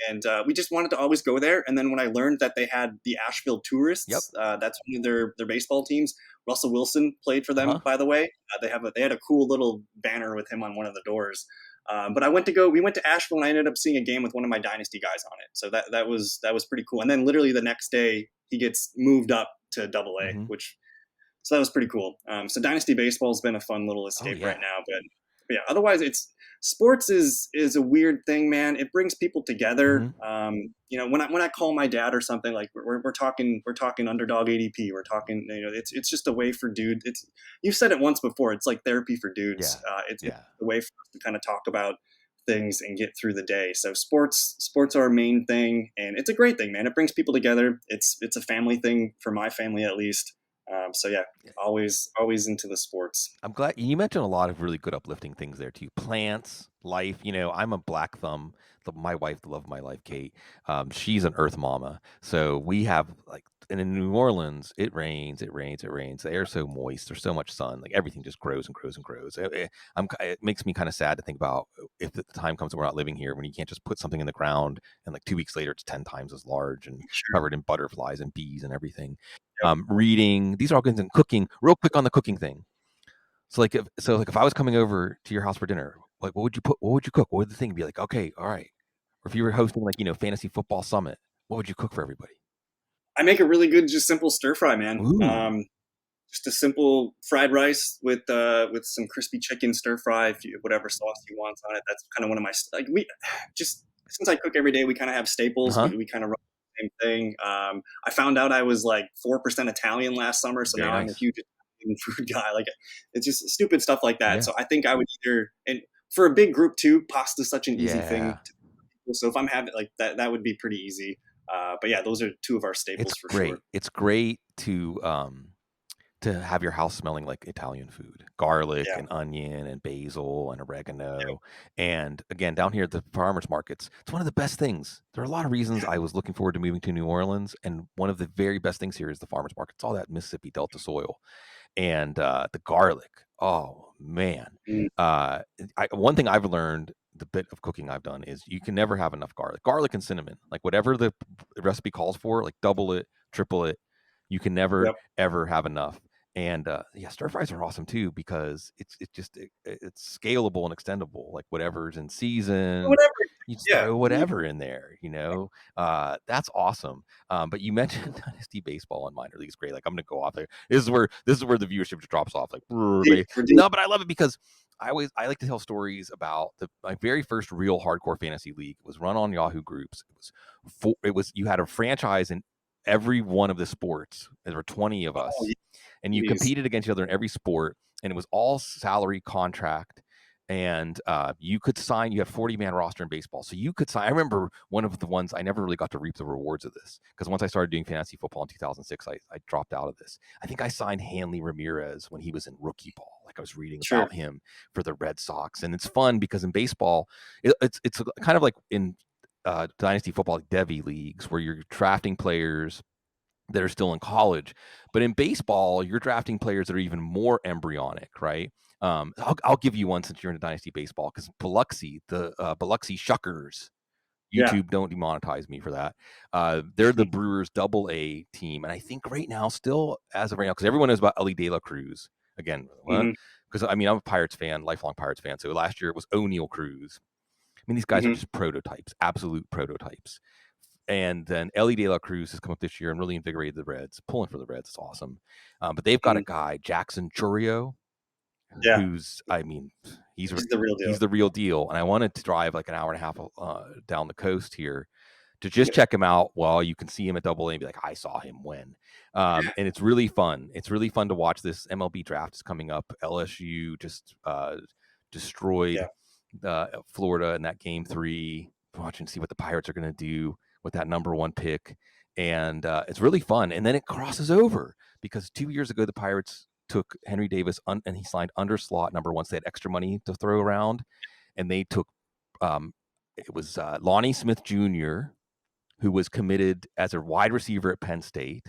Speaker 2: and we just wanted to always go there. And then when I learned that they had the Asheville
Speaker 1: Yep.
Speaker 2: Tourists, that's one of their baseball teams. Russell Wilson played for
Speaker 1: Uh
Speaker 2: them,
Speaker 1: huh.
Speaker 2: by the way. They had a cool little banner with him on one of the doors. But we went to Asheville, and I ended up seeing a game with one of my dynasty guys on it. So that was pretty cool. And then literally the next day, he gets moved up to Double A,
Speaker 1: Mm-hmm.
Speaker 2: which so that was pretty cool. So Dynasty Baseball's been a fun little
Speaker 1: Oh
Speaker 2: escape right
Speaker 1: yeah.
Speaker 2: now, but yeah. Otherwise, it's sports is a weird thing, man. It brings people together.
Speaker 1: Mm-hmm.
Speaker 2: When I call my dad or something, like we're talking underdog ADP. We're talking, it's just a way for dude. It's you've said it once before. It's like therapy for dudes.
Speaker 1: Yeah.
Speaker 2: It's
Speaker 1: Yeah.
Speaker 2: a way for us to kind of talk about things and get through the day. So sports are a main thing, and it's a great thing, man. It brings people together. It's a family thing for my family at least. So yeah, always into the sports.
Speaker 1: I'm glad you mentioned a lot of really good uplifting things there too. Plants, life. I'm a black thumb. My wife, the love of my life, Kate. She's an Earth mama. So we have and in New Orleans, it rains, it rains, it rains. The air's so moist. There's so much sun. Like everything just grows and grows and grows. It makes me kind of sad to think about if the time comes that we're not living here when you can't just put something in the ground and like 2 weeks later it's 10 times as large and
Speaker 2: Sure.
Speaker 1: covered in butterflies and bees and everything.
Speaker 2: Yep.
Speaker 1: Reading. These are all things. And cooking. Real quick on the cooking thing. So if I was coming over to your house for dinner, like what would you cook? What would the thing be like? Okay, all right. Or if you were hosting fantasy football summit, what would you cook for everybody?
Speaker 2: I make a really good, just simple stir fry, man.
Speaker 1: Ooh.
Speaker 2: Just a simple fried rice with some crispy chicken stir fry, if you, whatever sauce you want on it. That's kind of one of my like we just since I cook every day, we kind of have staples.
Speaker 1: Uh-huh.
Speaker 2: We kind of run the same thing. I found out I was like 4% Italian last summer, so
Speaker 1: Very
Speaker 2: now I'm a
Speaker 1: nice.
Speaker 2: huge Italian food guy. Like it's just stupid stuff like that.
Speaker 1: Yeah.
Speaker 2: So I think I would either and for a big group too, pasta is such an easy thing
Speaker 1: Yeah.
Speaker 2: to people. So if I'm having like that, that would be pretty easy. But yeah, those are two of our
Speaker 1: It's
Speaker 2: staples for
Speaker 1: great.
Speaker 2: sure.
Speaker 1: It's great to have your house smelling like Italian food, garlic
Speaker 2: Yeah.
Speaker 1: and onion and basil and oregano. And again, down here at the farmers markets, it's one of the best things. There are a lot of reasons I was looking forward to moving to New Orleans, and one of the very best things here is the farmers market. It's all that Mississippi Delta soil and the garlic. Oh man,
Speaker 2: Mm,
Speaker 1: uh, one thing I've learned. The bit of cooking I've done is you can never have enough garlic and cinnamon. Like whatever the recipe calls for, like double it, triple it. You can never
Speaker 2: yep.
Speaker 1: ever have enough. And yeah, stir fries are awesome too because it's scalable and extendable. Like whatever's in season.
Speaker 2: Whatever.
Speaker 1: You just
Speaker 2: Yeah,
Speaker 1: throw
Speaker 2: you
Speaker 1: whatever in there, you know? That's awesome. But you mentioned dynasty baseball in minor league is great. Like, I'm gonna go off there. This is where the viewership just drops off. Like,
Speaker 2: deep, we're deep.
Speaker 1: no, but I love it because I like to tell stories about my very first real hardcore fantasy league was run on Yahoo Groups. It was you had a franchise in every one of the sports. There were 20 of
Speaker 2: Oh,
Speaker 1: us,
Speaker 2: yeah,
Speaker 1: and you
Speaker 2: these.
Speaker 1: competed against each other in every sport, and it was all salary contract. And you could sign. You had 40-man roster in baseball, so you could sign. I remember one of the ones I never really got to reap the rewards of this because once I started doing fantasy football in 2006, I dropped out of this. I think I signed Hanley Ramirez when he was in rookie ball. Like I was reading
Speaker 2: Sure.
Speaker 1: about him for the Red Sox, and it's fun because in baseball, it's kind of like in dynasty football, like Devy leagues, where you're drafting players that are still in college. But in baseball, you're drafting players that are even more embryonic, right? I'll give you one since you're into dynasty baseball because Biloxi, the Biloxi Shuckers,
Speaker 2: Yeah.
Speaker 1: YouTube don't demonetize me for that. They're the Brewers Double A team, and I think right now, still as of right now, because everyone knows about Ellie De La Cruz again. What?
Speaker 2: Hmm.
Speaker 1: Because I mean, I'm a Pirates fan, lifelong Pirates fan. So last year it was O'Neill Cruz. I mean, these guys are
Speaker 2: Hmm.
Speaker 1: just prototypes, absolute prototypes. And then Ellie De La Cruz has come up this year and really invigorated the Reds, pulling for the Reds. It's awesome. But they've got a
Speaker 2: Hmm.
Speaker 1: guy, Jackson Churio,
Speaker 2: Yeah,
Speaker 1: who's, I mean, he's
Speaker 2: he's the real deal.
Speaker 1: he's the real deal. And I wanted to drive like an hour and a half down the coast here to just
Speaker 2: Yeah.
Speaker 1: check him out while you can see him at Double A and be like, I saw him win. And it's really fun. It's really fun to watch. This MLB draft is coming up. LSU just destroyed
Speaker 2: Yeah.
Speaker 1: Florida in that game 3. Watch and see what the Pirates are going to do with that number 1 pick. And it's really fun. And then it crosses over because 2 years ago, the Pirates took Henry Davis and he signed under slot number 1. So they had extra money to throw around. And they took, it was Lonnie Smith Jr., who was committed as a wide receiver at Penn State.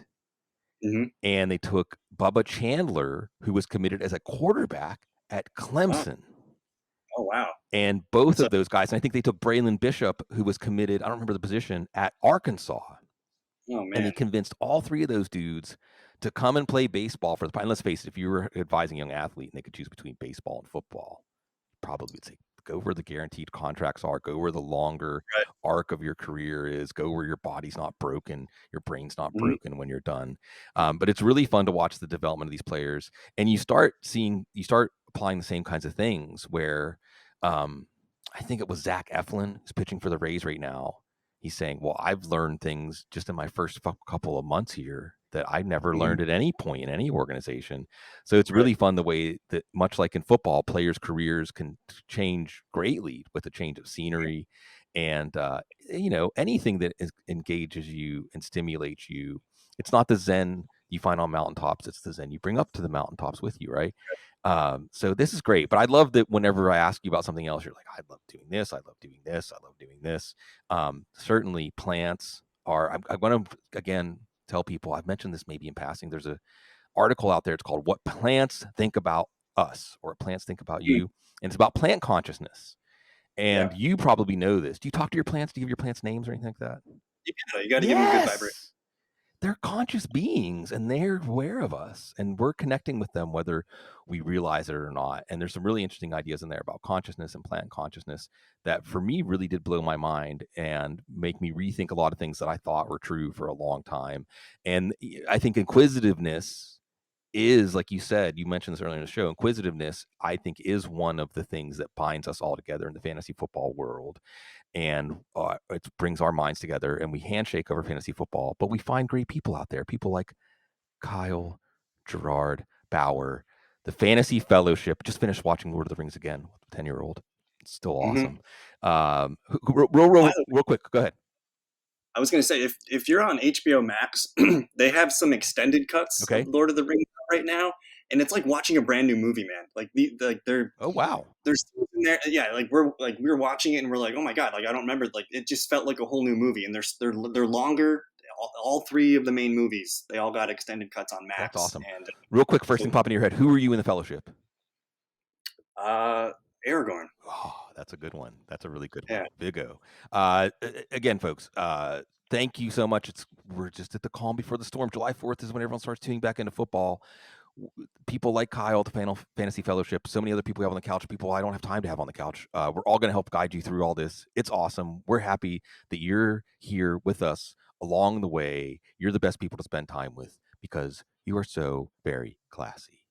Speaker 2: Hmm.
Speaker 1: And they took Bubba Chandler, who was committed as a quarterback at
Speaker 2: Oh,
Speaker 1: Clemson.
Speaker 2: oh, wow.
Speaker 1: And both
Speaker 2: So,
Speaker 1: of those guys, and I think they took Braylon Bishop, who was committed, I don't remember the position, at Arkansas.
Speaker 2: oh
Speaker 1: And they
Speaker 2: man.
Speaker 1: convinced all 3 of those dudes to come and play baseball for the. And let's face it, if you were advising a young athlete and they could choose between baseball and football, probably would say go where the guaranteed contracts are, go where the longer
Speaker 2: Right.
Speaker 1: arc of your career is, go where your body's not broken, your brain's not
Speaker 2: Hmm.
Speaker 1: broken when you're done. But it's really fun to watch the development of these players, and you start applying the same kinds of things where um, I think it was Zach Eflin who's pitching for the Rays right now. He's saying, well, I've learned things just in my first couple of months here that I never
Speaker 2: Hmm.
Speaker 1: learned at any point in any organization. So it's
Speaker 2: Right.
Speaker 1: really fun the way that, much like in football, players' careers can change greatly with a change of scenery, and anything that engages you and stimulates you. It's not the Zen you find on mountaintops; it's the Zen you bring up to the mountaintops with you, right? So this is great, but I love that whenever I ask you about something else, you're like, I love doing this, I love doing this, I love doing this. Certainly, plants are. I'm going to again tell people. I've mentioned this maybe in passing. There's a article out there. It's called "What Plants Think About Us" or "Plants Think About
Speaker 2: Hmm.
Speaker 1: You," and it's about plant consciousness.
Speaker 2: Yeah.
Speaker 1: And you probably know this. Do you talk to your plants? Do you give your plants names or anything like that?
Speaker 2: Yeah, you got to give him a good vibration.
Speaker 1: Yes. They're conscious beings and they're aware of us and we're connecting with them whether we realize it or not. And there's some really interesting ideas in there about consciousness and plant consciousness that for me really did blow my mind and make me rethink a lot of things that I thought were true for a long time. And I think inquisitiveness is, like you said, you mentioned this earlier in the show, inquisitiveness, I think, is one of the things that binds us all together in the fantasy football world. And it brings our minds together and we handshake over fantasy football, but we find great people out there, people like Kyle, Gerard, Bauer, the fantasy fellowship. Just finished watching Lord of the Rings again with a 10-year-old. It's still
Speaker 2: Hmm.
Speaker 1: awesome. Real quick, go ahead.
Speaker 2: I was going to say, if you're on HBO Max, they have some extended cuts of
Speaker 1: Okay.
Speaker 2: Lord of the Rings right now, and it's like watching a brand new movie, man. Like
Speaker 1: Oh, wow.
Speaker 2: there's scenes in there, yeah. Like we were watching it and we're like, oh my god, like I don't remember, like it just felt like a whole new movie. And they're longer. All 3 of the main movies, they all got extended cuts on
Speaker 1: That's
Speaker 2: Max,
Speaker 1: awesome.
Speaker 2: and
Speaker 1: Real quick, first
Speaker 2: so
Speaker 1: thing popping in your head, who are you in the fellowship?
Speaker 2: uh, Aragorn,
Speaker 1: Oh, that's a good one. That's a really good
Speaker 2: yeah.
Speaker 1: one. Big O. Again, folks, thank you so much. We're just at the calm before the storm. July 4th is when everyone starts tuning back into football. people like Kyle, the Fantasy Fellowship, so many other people we have on the couch, people I don't have time to have on the couch. We're all going to help guide you through all this. It's awesome. We're happy that you're here with us along the way. You're the best people to spend time with because you are so very classy.